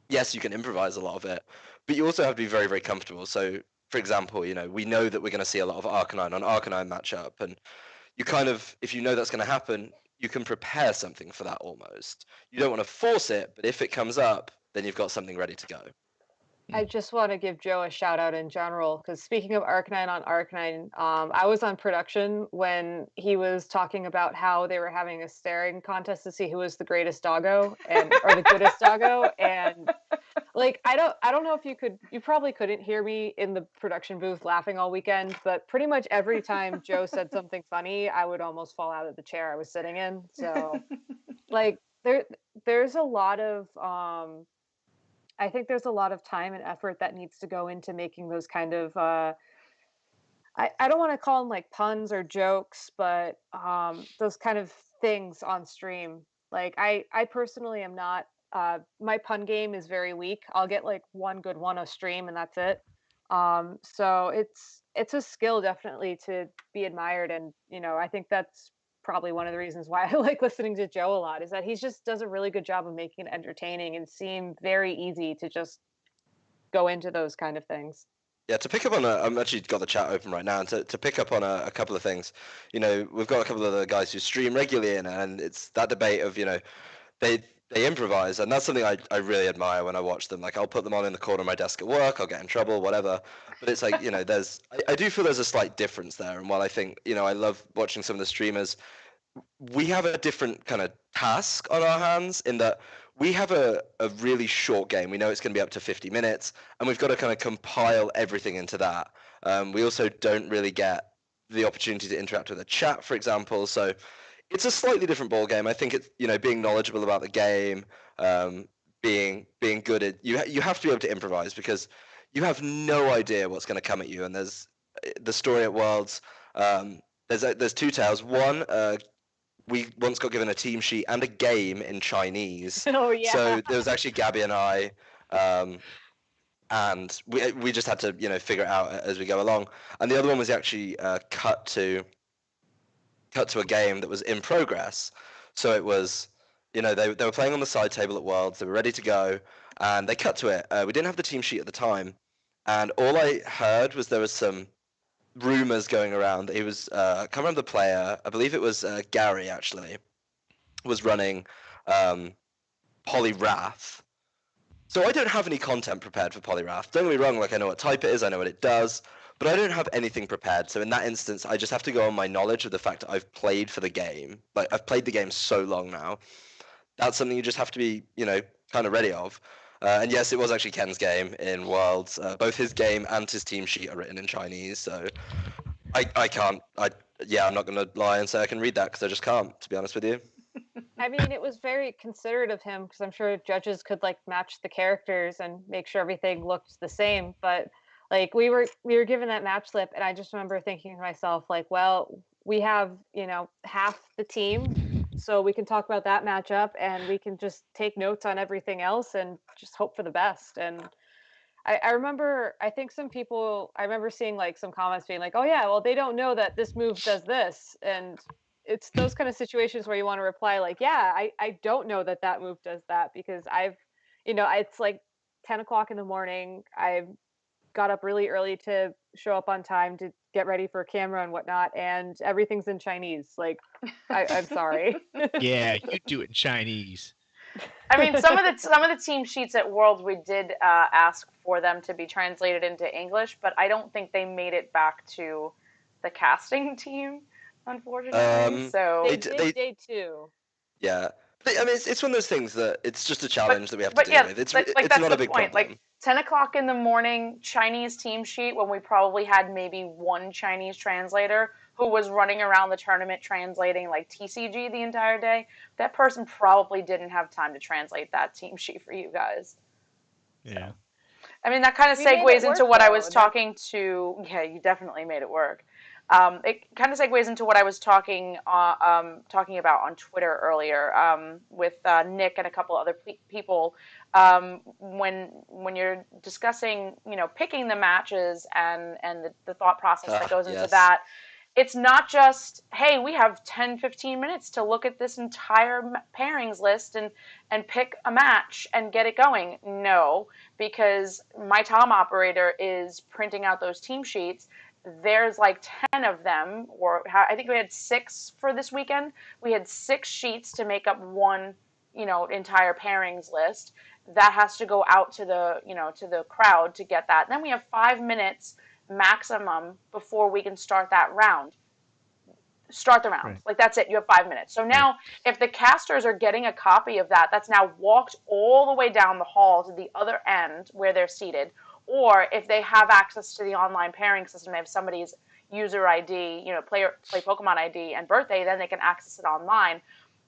Yes, you can improvise a lot of it, but you also have to be very, very comfortable. So, for example, we know that we're going to see a lot of Arcanine on Arcanine matchup, and you kind of, if you know that's going to happen, you can prepare something for that almost. You don't want to force it, but if it comes up, then you've got something ready to go. I just want to give Joe a shout out in general because speaking of Arcanine on Arcanine, I was on production when he was talking about how they were having a staring contest to see who was the greatest doggo and or the goodest doggo, and like I don't know if you probably couldn't hear me in the production booth laughing all weekend, but pretty much every time Joe said something funny, I would almost fall out of the chair I was sitting in. So like there's a lot of I think there's a lot of time and effort that needs to go into making those kind of I don't want to call them like puns or jokes, but those kind of things on stream. Like I personally am not my pun game is very weak. I'll get like one good one a stream and that's it. So it's a skill definitely to be admired, and I think that's probably one of the reasons why I like listening to Joe a lot is that he just does a really good job of making it entertaining and seem very easy to just go into those kind of things. Yeah, to pick up on I'm actually got the chat open right now, and to pick up on a couple of things, we've got a couple of the guys who stream regularly, and it's that debate of, they they improvise, and that's something I really admire when I watch them. Like, I'll put them on in the corner of my desk at work, I'll get in trouble, whatever. But it's like, I do feel there's a slight difference there, and while I think, I love watching some of the streamers, we have a different kind of task on our hands in that we have a really short game. We know it's going to be up to 50 minutes, and we've got to kind of compile everything into that. We also don't really get the opportunity to interact with the chat, for example. So it's a slightly different ball game. I think it's, being knowledgeable about the game, being good at you have to be able to improvise because you have no idea what's going to come at you. And there's the story at Worlds. There's two tales. One, we once got given a team sheet and a game in Chinese. Oh yeah. So there was actually Gabby and I, and we just had to figure it out as we go along. And the other one was actually cut to a game that was in progress. So it was, they were playing on the side table at Worlds. They were ready to go, and they cut to it. We didn't have the team sheet at the time, and all I heard was there was some rumors going around that he was I can't remember the player. I believe it was Gary actually was running Polyrath. So I don't have any content prepared for Polyrath. Don't get me wrong, like I know what type it is, I know what it does, but I don't have anything prepared. So in that instance, I just have to go on my knowledge of the fact that I've played for the game. Like I've played the game so long now. That's something you just have to be, kind of ready of. And yes, it was actually Ken's game in Worlds. Both his game and his team sheet are written in Chinese, so I can't. I'm not gonna lie and say I can read that because I just can't. To be honest with you. I mean, it was very considerate of him because I'm sure judges could like match the characters and make sure everything looked the same. But like we were given that match slip, and I just remember thinking to myself, like, well, we have half the team, so we can talk about that matchup, and we can just take notes on everything else and just hope for the best. And I remember, I think some people, I remember seeing like some comments being like, oh yeah, well, they don't know that this move does this. And it's those kind of situations where you want to reply like, yeah, I don't know that that move does that because it's like 10 o'clock in the morning. I got up really early to show up on time to get ready for camera and whatnot. And everything's in Chinese. Like, I'm sorry. Yeah, you do it in Chinese. I mean, some of the team sheets at Worlds we did ask for them to be translated into English, but I don't think they made it back to the casting team, unfortunately. So they did day two. Yeah, but, I mean, it's one of those things that it's just a challenge that we have to deal yeah, with. It's that's not the a big point. problem. Like 10 o'clock in the morning, Chinese team sheet when we probably had maybe one Chinese translator who was running around the tournament translating like TCG the entire day. That person probably didn't have time to translate that team sheet for you guys. Yeah. So, I mean, that kind of segues into what I was talking to. Yeah, you definitely made it work. It kind of segues into what I was talking about on Twitter earlier with Nick and a couple other people. When you're discussing, picking the matches and the thought process that goes into that, it's not just, hey, we have 10, 15 minutes to look at this entire pairings list and pick a match and get it going. No, because my Tom operator is printing out those team sheets. There's like 10 of them, or I think we had 6 for this weekend. We had 6 sheets to make up one, entire pairings list. that has to go out to the, to the crowd to get that. Then we have 5 minutes maximum before we can start that round. Start the round. Right. Like, that's it. You have 5 minutes. So now, if the casters are getting a copy of that, that's now walked all the way down the hall to the other end where they're seated. Or if they have access to the online pairing system, they have somebody's user ID, play Pokemon ID and birthday, then they can access it online.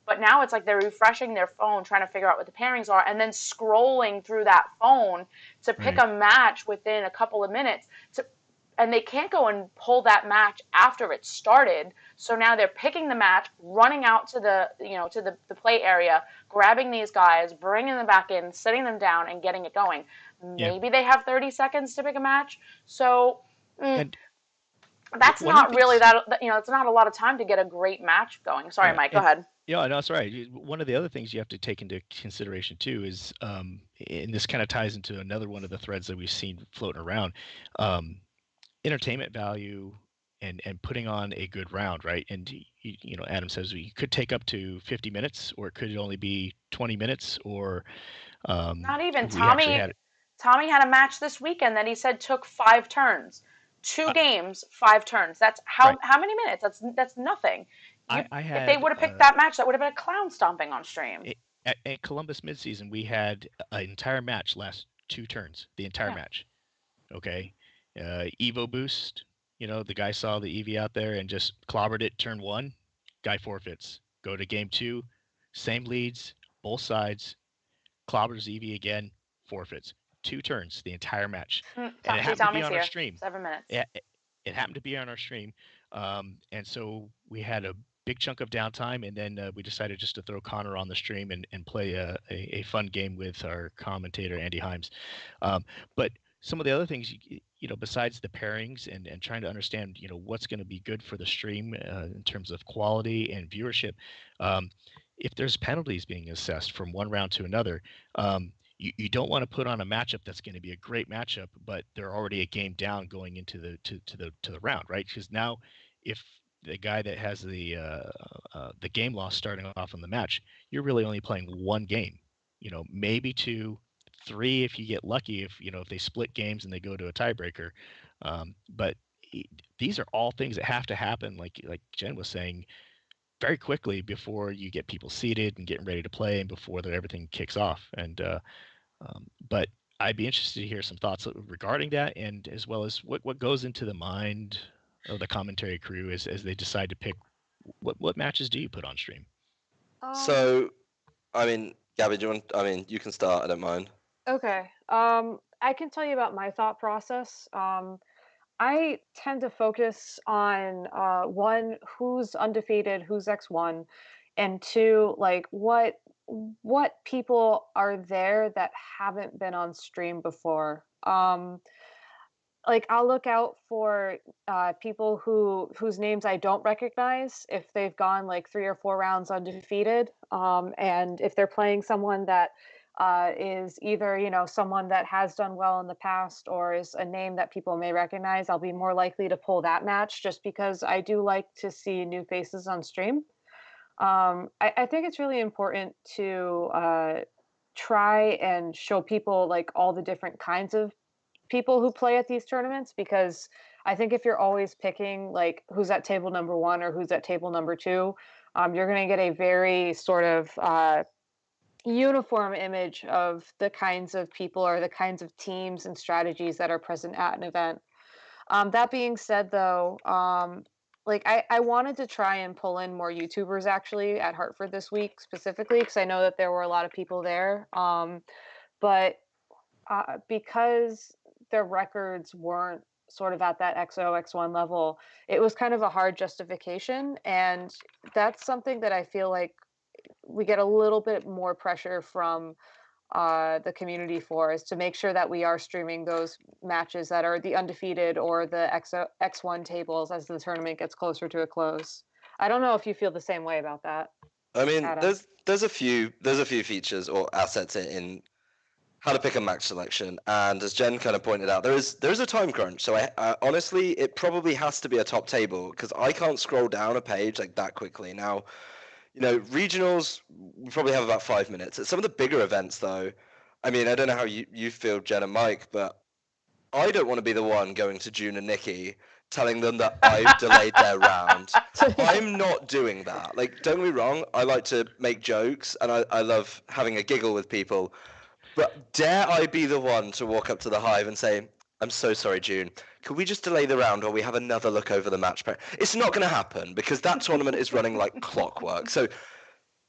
But now it's like they're refreshing their phone, trying to figure out what the pairings are, and then scrolling through that phone to pick a match within a couple of minutes. And they can't go and pull that match after it started. So now they're picking the match, running out to the, to the play area, grabbing these guys, bringing them back in, sitting them down, and getting it going. Maybe they have 30 seconds to pick a match. So And that's one of not the really things, it's not a lot of time to get a great match going. Sorry, yeah, Mike, go ahead. yeah, no, that's right. One of the other things you have to take into consideration too is, and this kind of ties into another one of the threads that we've seen floating around, entertainment value and putting on a good round, right? And Adam says we could take up to 50 minutes, or it could only be 20 minutes, or Not even. we actually had Tommy had a match this weekend that he said took 5 turns. Two uh, games, 5 turns. That's right. how many minutes? That's nothing. I If they had would have picked that match, that would have been a clown stomping on stream. at Columbus midseason, we had an entire match last 2 turns, the entire Yeah. match. Okay, Evo boost. The guy saw the EV out there and just clobbered it. Turn 1, guy forfeits. Go to game 2, same leads, both sides. Clobbers EV again, forfeits. 2 turns, the entire match, and it See, happened to be Tommy's on our here. stream. 7 minutes. It happened to be on our stream, and so we had a big chunk of downtime, and then we decided just to throw Connor on the stream and play a fun game with our commentator Andy Himes. But some of the other things, besides the pairings and trying to understand, what's going to be good for the stream in terms of quality and viewership, if there's penalties being assessed from one round to another, you don't want to put on a matchup that's going to be a great matchup, but they're already a game down going into the round, right? Because now, if the guy that has the game loss starting off in the match, you're really only playing one game, maybe 2, 3 if you get lucky, if they split games and they go to a tiebreaker. But these are all things that have to happen, like Jen was saying, very quickly before you get people seated and getting ready to play, and before everything kicks off. And but I'd be interested to hear some thoughts regarding that, and as well as what goes into the mind of the commentary crew as they decide to pick what matches do you put on stream. So, I mean, Gabby, do you want? I mean, you can start. I don't mind. Okay. I can tell you about my thought process. I tend to focus on one, who's undefeated, who's X1, and two, like what people are there that haven't been on stream before. Like, I'll look out for people whose names I don't recognize if they've gone like 3 or 4 rounds undefeated, and if they're playing someone that is either someone that has done well in the past or is a name that people may recognize, I'll be more likely to pull that match, just because I do like to see new faces on stream. I think it's really important to try and show people like all the different kinds of people who play at these tournaments, because I think if you're always picking like who's at table number 1 or who's at table number 2, you're going to get a very sort of uniform image of the kinds of people or the kinds of teams and strategies that are present at an event. That being said, though, like I wanted to try and pull in more YouTubers actually at Hartford this week specifically, because I know that there were a lot of people there. But because their records weren't sort of at that XO, X1 level, it was kind of a hard justification. And that's something that I feel like we get a little bit more pressure from the community for, is to make sure that we are streaming those matches that are the undefeated or the X1 tables as the tournament gets closer to a close. I don't know if you feel the same way about that. I mean, Adam. there's a few features or assets in how to pick a match selection, and as Jen kind of pointed out, there is a time crunch. So I honestly, it probably has to be a top table, because I can't scroll down a page like that quickly. Now, regionals, we probably have about 5 minutes. At some of the bigger events, though, I mean, I don't know how you feel, Jen and Mike, but I don't want to be the one going to June and Nikki telling them that I've delayed their round. I'm not doing that. Like, don't get me wrong, I like to make jokes and I love having a giggle with people. But dare I be the one to walk up to the hive and say, I'm so sorry, June. Could we just delay the round while we have another look over the match? It's not going to happen because that tournament is running like clockwork. So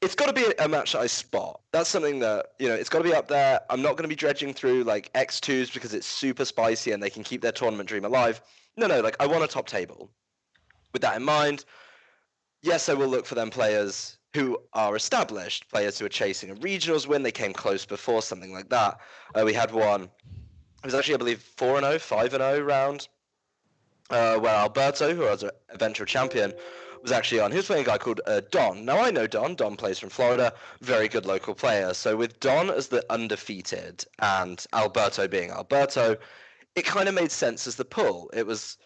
it's got to be a match that I spot. That's something that, it's got to be up there. I'm not going to be dredging through like X2s because it's super spicy and they can keep their tournament dream alive. No, like I want a top table. With that in mind, yes, I will look for them players who are established, players who are chasing a regionals win. They came close before, something like that. We had one, it was actually, I believe, 4-0, 5-0 round, where Alberto, who was an eventual champion, was actually on. He was playing a guy called Don. Now, I know Don. Don plays from Florida, very good local player. So with Don as the undefeated and Alberto being Alberto, it kind of made sense as the pull. It was,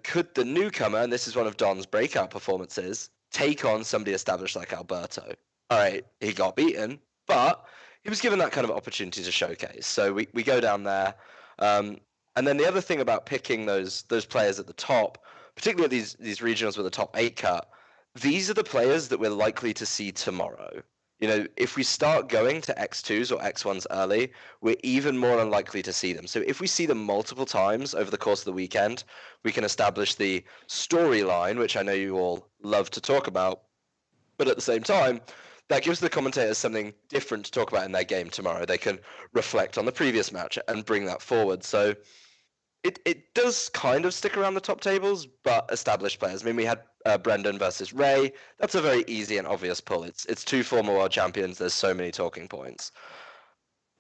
could the newcomer, and this is one of Don's breakout performances, take on somebody established like Alberto? All right, he got beaten, but he was given that kind of opportunity to showcase. So we go down there. And then the other thing about picking those players at the top, particularly at these regionals with a top 8 cut, these are the players that we're likely to see tomorrow. If we start going to X2s or X1s early, we're even more unlikely to see them. So if we see them multiple times over the course of the weekend, we can establish the storyline, which I know you all love to talk about. But at the same time, that gives the commentators something different to talk about in their game tomorrow. They can reflect on the previous match and bring that forward. So it does kind of stick around the top tables, but established players. I mean, we had Brendan versus Ray. That's a very easy and obvious pull. It's two former world champions. There's so many talking points.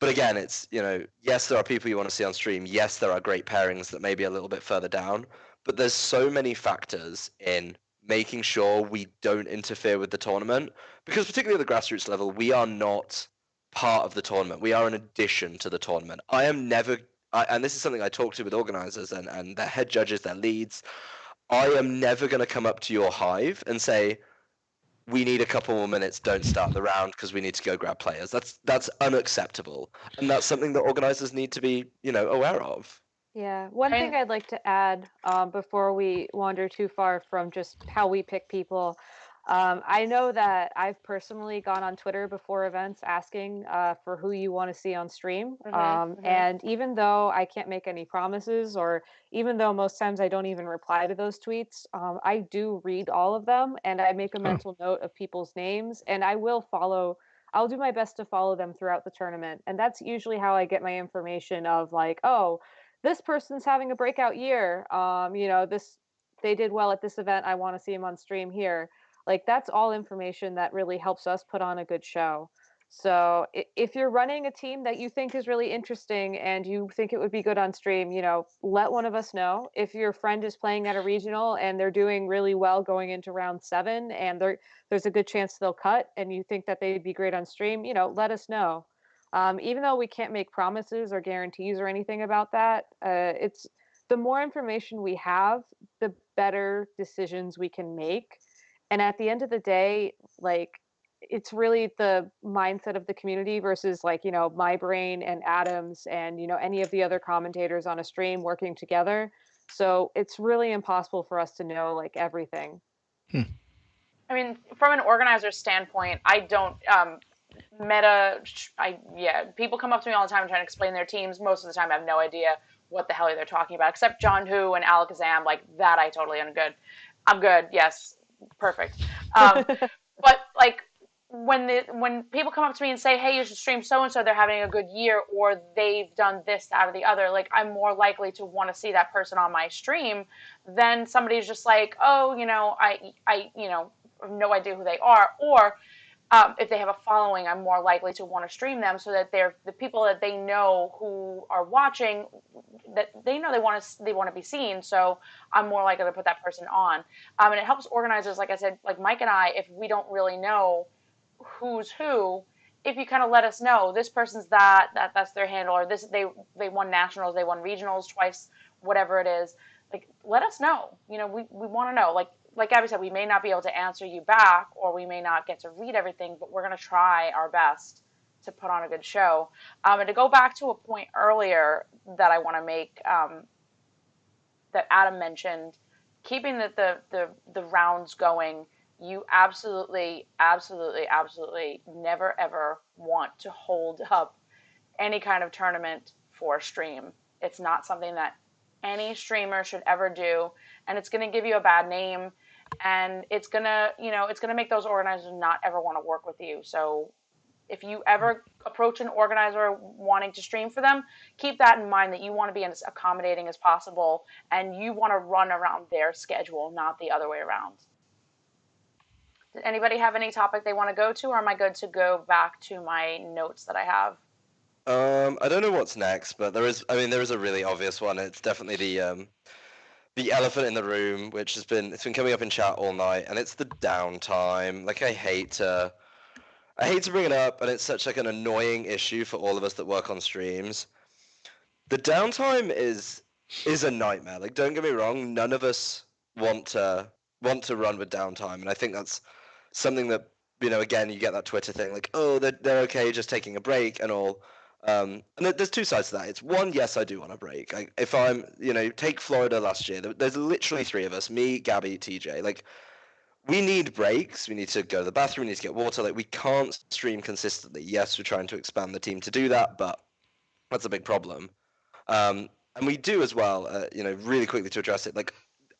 But again, it's, yes, there are people you want to see on stream. Yes, there are great pairings that may be a little bit further down. But there's so many factors in making sure we don't interfere with the tournament. Because particularly at the grassroots level, we are not part of the tournament. We are an addition to the tournament. I am never and this is something I talk to with organizers and their head judges, their leads. I am never going to come up to your hive and say, we need a couple more minutes, don't start the round because we need to go grab players. That's unacceptable. And that's something that organizers need to be, aware of. Yeah, one thing I'd like to add before we wander too far from just how we pick people. I know that I've personally gone on Twitter before events asking for who you want to see on stream. And even though I can't make any promises, or even though most times I don't even reply to those tweets, I do read all of them and I make a mental note of people's names, and I'll do my best to follow them throughout the tournament. And that's usually how I get my information of like, oh, this person's having a breakout year. They did well at this event. I want to see him on stream here. Like, that's all information that really helps us put on a good show. So if you're running a team that you think is really interesting and you think it would be good on stream, let one of us know. If your friend is playing at a regional and they're doing really well going into round 7 and there's a good chance they'll cut and you think that they'd be great on stream, let us know. Even though we can't make promises or guarantees or anything about that, it's the more information we have, the better decisions we can make. And at the end of the day, like, it's really the mindset of the community versus like, my brain and Adam's and, any of the other commentators on a stream working together. So it's really impossible for us to know like everything. I mean, from an organizer standpoint, I don't people come up to me all the time trying to explain their teams. Most of the time I have no idea what the hell they're talking about, except John Who and Alakazam. Like, that I totally am good. I'm good. Yes. Perfect. But like, when people come up to me and say, hey, you should stream so and so, they're having a good year, or they've done this, that, or the other, like, I'm more likely to want to see that person on my stream than somebody who's just like, oh, I have no idea who they are. Or if they have a following, I'm more likely to want to stream them so that they're the people that they know who are watching, that they know they want to be seen. So I'm more likely to put that person on. And it helps organizers, like I said, like Mike and I, if we don't really know who's who, if you kind of let us know this person's that's their handle, or this they won nationals, they won regionals twice, whatever it is, like, let us know. We want to know. Like Gabby said, we may not be able to answer you back, or we may not get to read everything, but we're going to try our best to put on a good show. And to go back to a point earlier that I want to make, that Adam mentioned, keeping the rounds going, you absolutely, absolutely, absolutely never ever want to hold up any kind of tournament for stream. It's not something that any streamer should ever do, and it's going to give you a bad name, and it's going to, it's going to make those organizers not ever want to work with you. So if you ever approach an organizer wanting to stream for them, keep that in mind, that you want to be as accommodating as possible and you want to run around their schedule, not the other way around. Did anybody have any topic they want to go to, or am I good to go back to my notes that I have? I don't know what's next, but there is a really obvious one. It's definitely the elephant in the room, which it's been coming up in chat all night, and it's the downtime. Like I hate to bring it up, and it's such like an annoying issue for all of us that work on streams. The downtime is a nightmare. Like, don't get me wrong, none of us want to run with downtime, and I think that's something that, again, you get that Twitter thing like, oh, they're okay just taking a break and all. And there's two sides to that. It's one, yes, I do want a break. If I'm, take Florida last year. There's literally three of us: me, Gabby, TJ. Like, we need breaks. We need to go to the bathroom. We need to get water. Like, we can't stream consistently. Yes, we're trying to expand the team to do that, but that's a big problem. And we do as well, really quickly to address it. Like,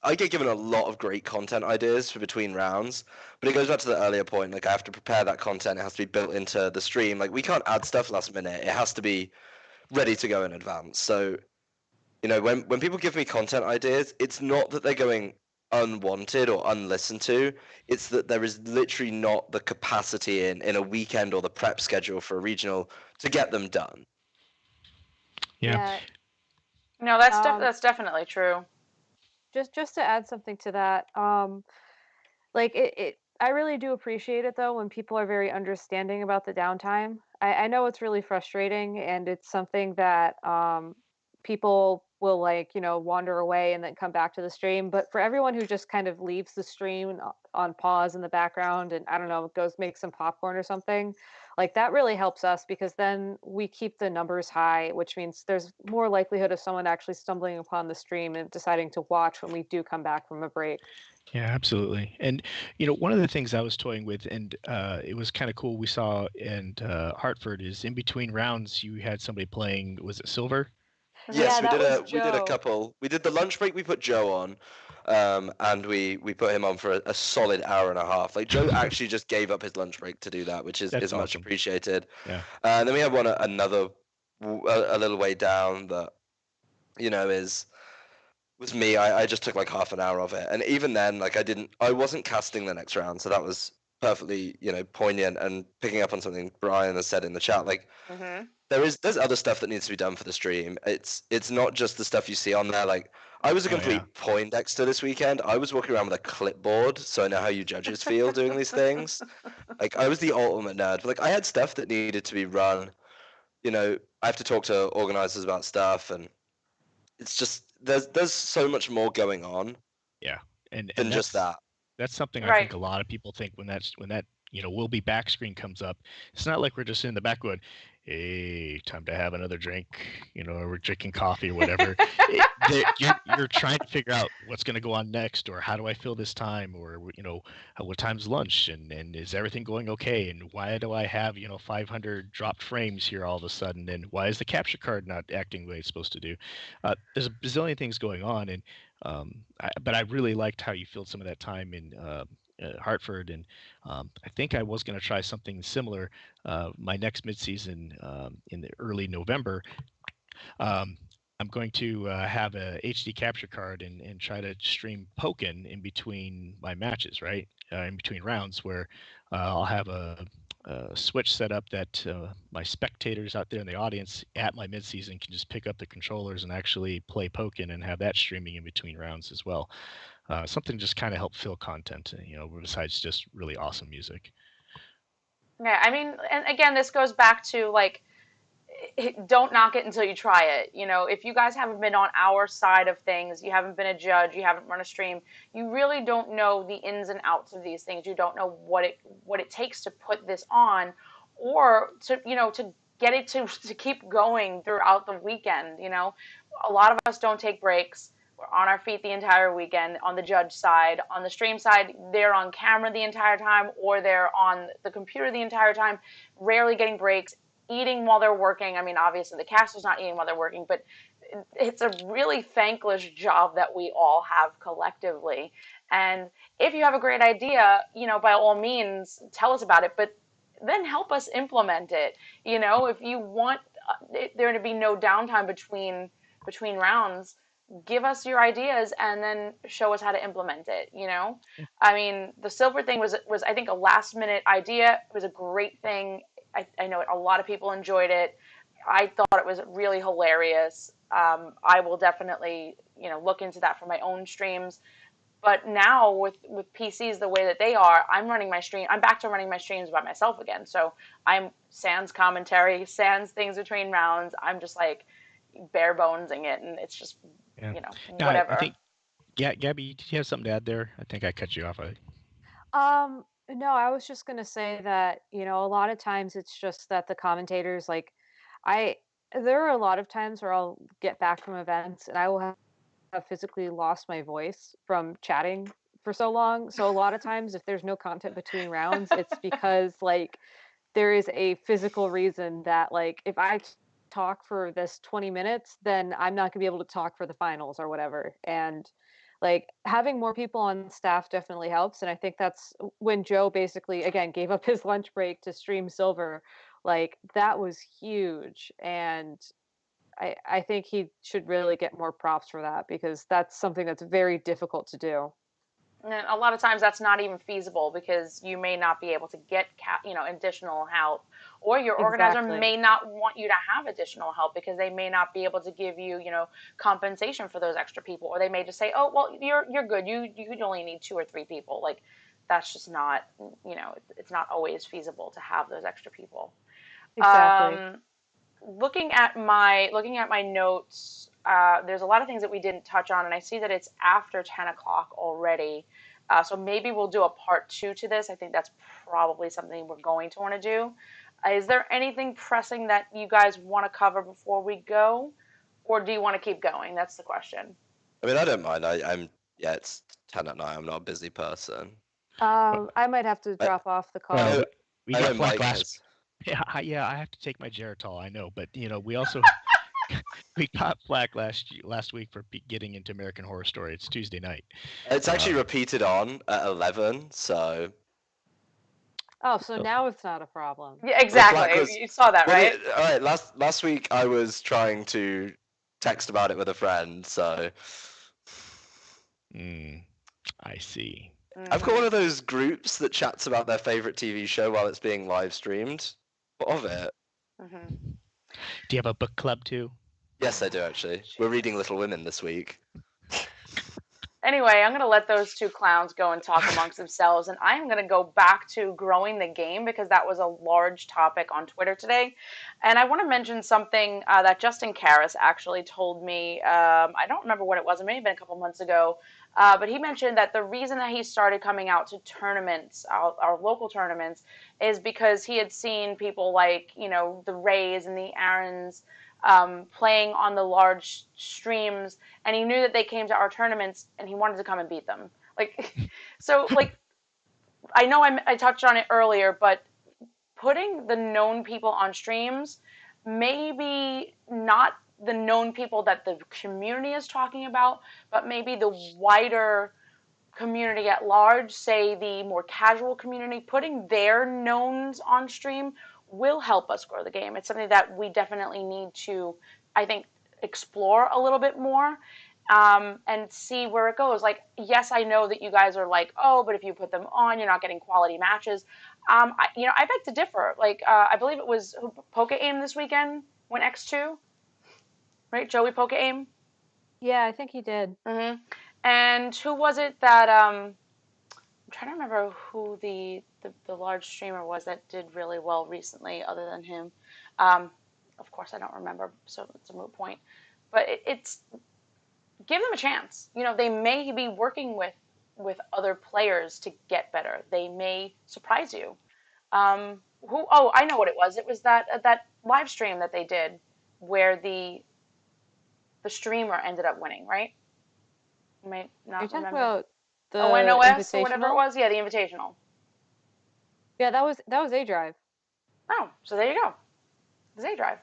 I get given a lot of great content ideas for between rounds, but it goes back to the earlier point. Like, I have to prepare that content. It has to be built into the stream. Like, we can't add stuff last minute. It has to be ready to go in advance. So, when people give me content ideas, it's not that they're going unwanted or unlistened to. It's that there is literally not the capacity in a weekend or the prep schedule for a regional to get them done. Yeah. No, that's definitely true. Just to add something to that, like I really do appreciate it though when people are very understanding about the downtime. I know it's really frustrating, and it's something that people will wander away and then come back to the stream. But for everyone who just kind of leaves the stream on pause in the background and, I don't know, goes make some popcorn or something, like that really helps us, because then we keep the numbers high, which means there's more likelihood of someone actually stumbling upon the stream and deciding to watch when we do come back from a break. Yeah, absolutely. And one of the things I was toying with, and it was kind of cool, we saw in Hartford, is in between rounds you had somebody playing. Was it Silver? Yes, Yeah, we did a couple. We did the lunch break. We put Joe on, and we put him on for a solid hour and a half. Like, Joe actually just gave up his lunch break to do that, which is That's much awesome. appreciated. Yeah. And then we had another a little way down that was me. I just took like half an hour of it, and even then, like, I wasn't casting the next round, so that was perfectly poignant and picking up on something Brian has said in the chat. Like, there's other stuff that needs to be done for the stream. It's not just the stuff you see on there. Like, I was a complete Poindexter this weekend. I was walking around with a clipboard, so I know how you judges feel doing these things. Like, I was the ultimate nerd. But, like, I had stuff that needed to be run. I have to talk to organizers about stuff, and it's just there's so much more going on. Yeah, and than just that. That's something I think a lot of people think when that we'll be back screen comes up. It's not like we're just in the back going, hey, time to have another drink, or we're drinking coffee or whatever. You're trying to figure out what's going to go on next, or how do I fill this time, or what time's lunch, and is everything going okay, and why do I have 500 dropped frames here all of a sudden, and why is the capture card not acting the way it's supposed to do? There's a bazillion things going on, and but I really liked how you filled some of that time in Hartford, and I think I was going to try something similar my next midseason in the early November. I'm going to have a HD capture card and try to stream Pokken in between my matches, right? In between rounds, where I'll have a switch set up that my spectators out there in the audience at my midseason can just pick up the controllers and actually play Pokken and have that streaming in between rounds as well. Something just kind of help fill content, besides just really awesome music. Yeah, I mean, and again, this goes back to, like, don't knock it until you try it. If you guys haven't been on our side of things, you haven't been a judge, you haven't run a stream, you really don't know the ins and outs of these things. You don't know what it takes to put this on, or to get it to keep going throughout the weekend. A lot of us don't take breaks. We're on our feet the entire weekend. On the judge side, on the stream side, they're on camera the entire time, or they're on the computer the entire time, rarely getting breaks, eating while they're working. I mean, obviously the caster's not eating while they're working, but it's a really thankless job that we all have collectively. And if you have a great idea, by all means, tell us about it, but then help us implement it. If you want there to be no downtime between rounds, give us your ideas and then show us how to implement it. I mean, the silver thing was I think a last minute idea. It was a great thing. I know a lot of people enjoyed it. I thought it was really hilarious. I will definitely look into that for my own streams. But now with PCs the way that they are, I'm back to running my streams by myself again. So I'm sans commentary, sans things between rounds. I'm just like bare bonesing it, and it's just Yeah. Now, whatever. I think, Gabby, did you have something to add there? I think I cut you off. No, I was just gonna say that, a lot of times it's just that the commentators, like, I there are a lot of times where I'll get back from events and I will have physically lost my voice from chatting for so long. So a lot of times if there's no content between rounds, it's because like there is a physical reason that like if I talk for this 20 minutes, then I'm not gonna be able to talk for the finals or whatever. And like having more people on staff definitely helps. And I think that's when Joe basically again gave up his lunch break to stream silver. Like that was huge. And I think he should really get more props for that because that's something that's very difficult to do. And a lot of times that's not even feasible because you may not be able to get additional help, or your organizer Exactly. may not want you to have additional help because they may not be able to give you compensation for those extra people, or they may just say, oh well, you're good, you only need 2 or 3 people. Like that's just not it's not always feasible to have those extra people. Exactly. um, looking at my notes, there's a lot of things that we didn't touch on, and I see that it's after 10 o'clock already. So maybe we'll do a part two to this. I think that's probably something we're going to want to do. Is there anything pressing that you guys want to cover before we go, or do you want to keep going? That's the question. I mean, I don't mind. Yeah, it's 10 at night. I'm not a busy person. I might have to I, drop off the I call. Well, know, we I know got flack Mike last. has. Yeah, I have to take my Geritol. I know, but we also we got flack last week for getting into American Horror Story. It's Tuesday night. It's actually repeated on at 11, so. Oh, so now it's not a problem. Yeah, The flack exactly. was. You saw that, Well, right? all right. Last week I was trying to text about it with a friend, so. I see. I've got one of those groups that chats about their favorite TV show while it's being live streamed. What of it? Mm-hmm. Do you have a book club too? Yes, I do actually. We're reading Little Women this week. Anyway, I'm going to let those two clowns go and talk amongst themselves, and I'm going to go back to growing the game because that was a large topic on Twitter today. And I want to mention something that Justin Karras actually told me. I don't remember what it was. It may have been a couple months ago. But he mentioned that the reason that he started coming out to tournaments, our local tournaments, is because he had seen people like, the Rays and the Aarons playing on the large streams, and he knew that they came to our tournaments, and he wanted to come and beat them. Like, so like I know I touched on it earlier, but putting the known people on streams, maybe not the known people that the community is talking about, but maybe the wider community at large, say the more casual community, putting their knowns on stream will help us grow the game. It's something that we definitely need to, I think, explore a little bit more, and see where it goes. Like, yes, I know that you guys are like, oh, but if you put them on, you're not getting quality matches. I beg to differ. Like, I believe it was PokéAim this weekend went X2, right? Joey PokéAim. Yeah, I think he did. Mm-hmm. And who was it that I'm trying to remember who the large streamer was that did really well recently, other than him. Of course, I don't remember, so it's a moot point. But it's give them a chance. They may be working with other players to get better. They may surprise you. who? Oh, I know what it was. It was that live stream that they did where the streamer ended up winning, right? You might You're not talking remember. about the ONOS or whatever it invitational? was. Yeah, the Invitational. Yeah, that was A Drive. Oh, so there you go. The Z Drive.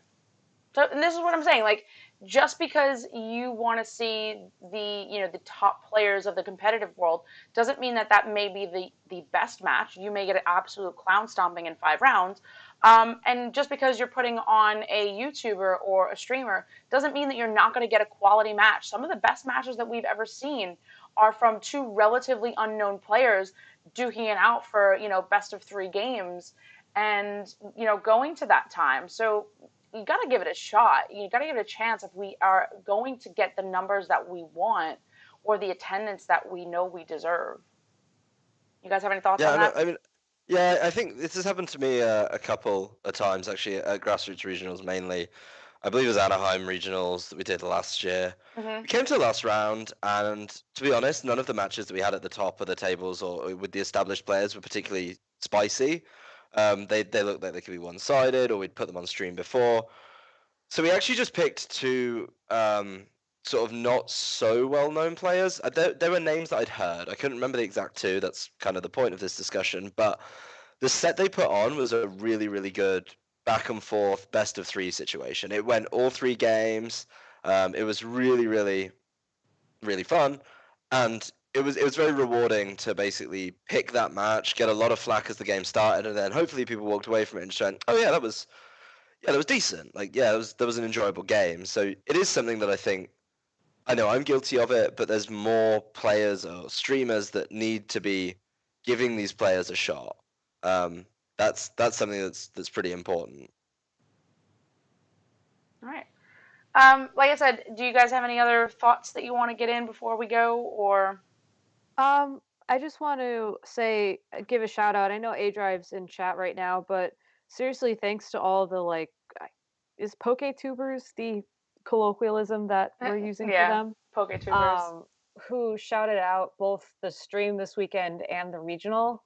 So, and this is what I'm saying. Like, just because you want to see the top players of the competitive world doesn't mean that that may be the best match. You may get an absolute clown stomping in 5 rounds. And just because you're putting on a YouTuber or a streamer doesn't mean that you're not going to get a quality match. Some of the best matches that we've ever seen are from two relatively unknown players duking it out for best of 3 games and going to that time. So you got to give it a shot. You got to give it a chance if we are going to get the numbers that we want or the attendance that we know we deserve. You guys have any thoughts Yeah, on that? I mean, yeah, I think this has happened to me a couple of times actually at grassroots regionals mainly. I believe it was Anaheim regionals that we did last year. Mm-hmm. We came to the last round, and to be honest, none of the matches that we had at the top of the tables or with the established players were particularly spicy. They looked like they could be one-sided, or we'd put them on stream before. So we actually just picked two sort of not so well-known players. There were names that I'd heard. I couldn't remember the exact two. That's kind of the point of this discussion. But the set they put on was a really, really good back and forth best of three situation. It went all 3 games. It was really, really, really fun, and it was very rewarding to basically pick that match, get a lot of flack as the game started, and then hopefully people walked away from it and just went, "Oh yeah, that was decent. Like yeah, that was an enjoyable game." So it is something that I think I know I'm guilty of it, but there's more players or streamers that need to be giving these players a shot. Um, that's something that's pretty important. All right. Like I said, do you guys have any other thoughts that you want to get in before we go, or? I just want to say, give a shout out. I know A Drive's in chat right now, but seriously, thanks to all the is PokéTubers the colloquialism that we're using for Yeah, them? PokéTubers. Um, who shouted out both the stream this weekend and the regional.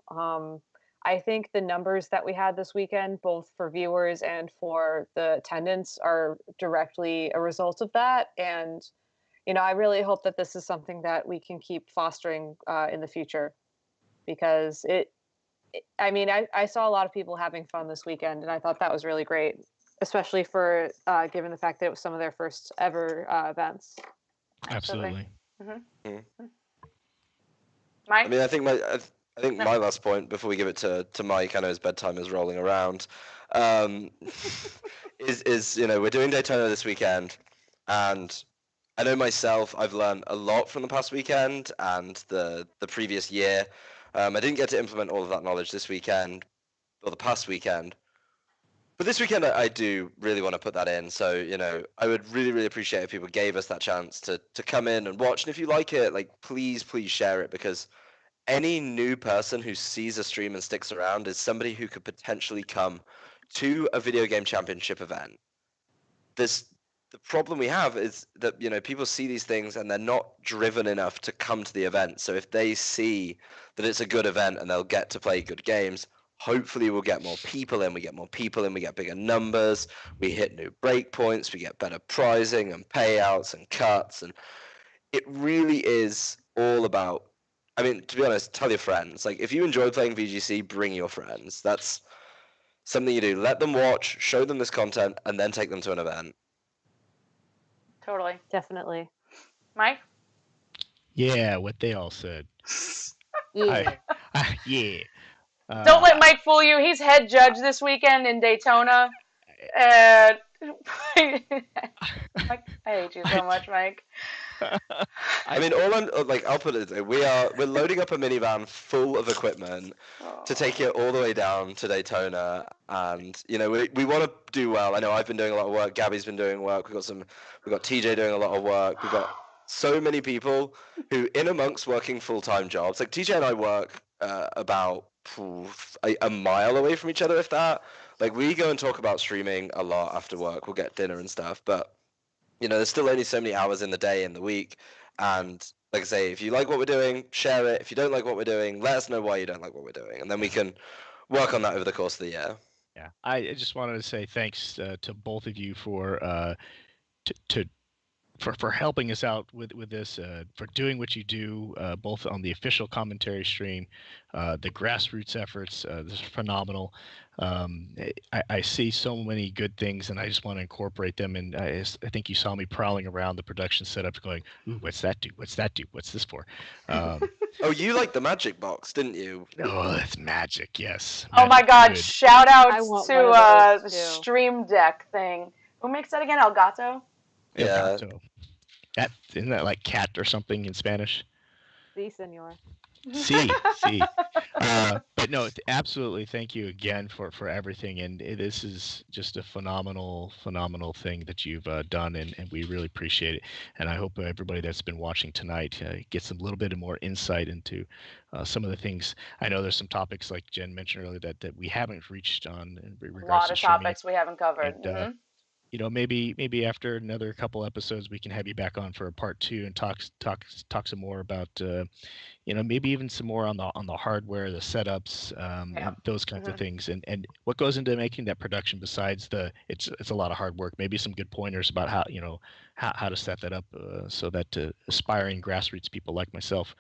I think the numbers that we had this weekend, both for viewers and for the attendance, are directly a result of that. And I really hope that this is something that we can keep fostering in the future because I mean, I saw a lot of people having fun this weekend, and I thought that was really great, especially for given the fact that it was some of their first ever events. Absolutely. Mm-hmm. Mm. I Mike? mean, I think my last point before we give it to Mike, I know his bedtime is rolling around, um, is we're doing Daytona this weekend, and I know myself, I've learned a lot from the past weekend and the previous year. I didn't get to implement all of that knowledge this weekend or the past weekend, but this weekend I do really want to put that in. So I would really really appreciate if people gave us that chance to come in and watch. And if you like it, like please share it, because any new person who sees a stream and sticks around is somebody who could potentially come to a video game championship event. The problem we have is that people see these things and they're not driven enough to come to the event. So if they see that it's a good event and they'll get to play good games, hopefully we'll get more people in. We get more people in, we get bigger numbers, we hit new breakpoints, we get better prizing and payouts and cuts, and it really is all about. I mean, to be honest, tell your friends. Like, if you enjoy playing VGC, bring your friends. That's something you do. Let them watch, show them this content, and then take them to an event. Totally. Definitely. Mike? Yeah, what they all said. Yeah. Yeah. Don't let Mike fool you. He's head judge this weekend in Daytona. And I hate you so much, Mike. I mean, I'll put it this way. We're loading up a minivan full of equipment to take it all the way down to Daytona, and we want to do well. I know I've been doing a lot of work. Gabby's been doing work. We've got TJ doing a lot of work. We've got so many people who, in amongst working full-time jobs, like TJ and I work about a mile away from each other, if that. Like, we go and talk about streaming a lot after work. We'll get dinner and stuff, but there's still only so many hours in the day, in the week. And like I say, if you like what we're doing, share it. If you don't like what we're doing, let us know why you don't like what we're doing. And then we can work on that over the course of the year. Yeah, I just wanted to say thanks to both of you to for helping us out with this, for doing what you do, both on the official commentary stream, the grassroots efforts. This is phenomenal. I see so many good things, and I just want to incorporate them. And I think you saw me prowling around the production setup, going, "Ooh, what's that do? What's that do? What's this for?" Um, Oh, you liked the magic box, didn't you? oh, that's magic. Yes, Oh my magic. God! Good. Shout I outs want to one of those the too. Stream Deck thing. Who makes that again? Elgato. Yeah. Elgato. That isn't that like cat or something in Spanish? See, senor. See. But no, absolutely. Thank you again for everything, and this is just a phenomenal thing that you've done, and we really appreciate it. And I hope everybody that's been watching tonight gets a little bit more insight into some of the things. I know there's some topics like Jen mentioned earlier that we haven't reached on in A regards lot to of streaming, topics we haven't covered. and maybe after another couple episodes, we can have you back on for a part two and talk some more about maybe even some more on the hardware, the setups, Yeah. and those kinds of things, and what goes into making that production besides it's a lot of hard work. Maybe some good pointers about how to set that up so that aspiring grassroots people like myself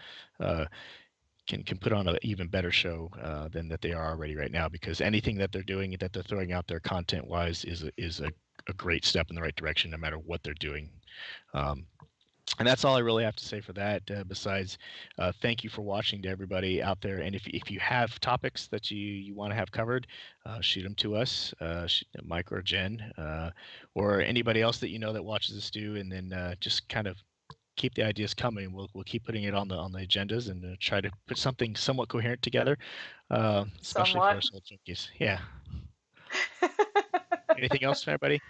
can put on an even better show than that they are already right now. Because anything that they're doing, that they're throwing out there content wise, is a great step in the right direction, no matter what they're doing. Um, and that's all I really have to say for that. Besides, thank you for watching to everybody out there. And if you have topics that you want to have covered, shoot them to us, Mike or Jen, or anybody else that you know that watches this do. And then just kind of keep the ideas coming. We'll keep putting it on the agendas and try to put something somewhat coherent together, especially for Somewhat. us old junkies. Yeah. Anything else, everybody?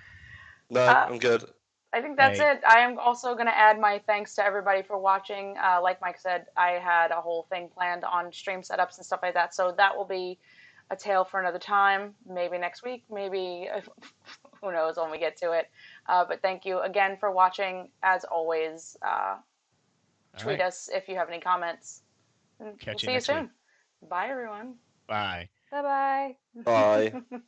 No, uh, I'm good. I think that's Hey, it. I am also going to add my thanks to everybody for watching. Like Mike said, I had a whole thing planned on stream setups and stuff like that, so that will be a tale for another time. Maybe next week, maybe who knows when we get to it. But thank you again for watching. As always, all tweet right. us if you have any comments. And we'll Catch you see you next week. soon. Bye, everyone. Bye. Bye bye. Bye.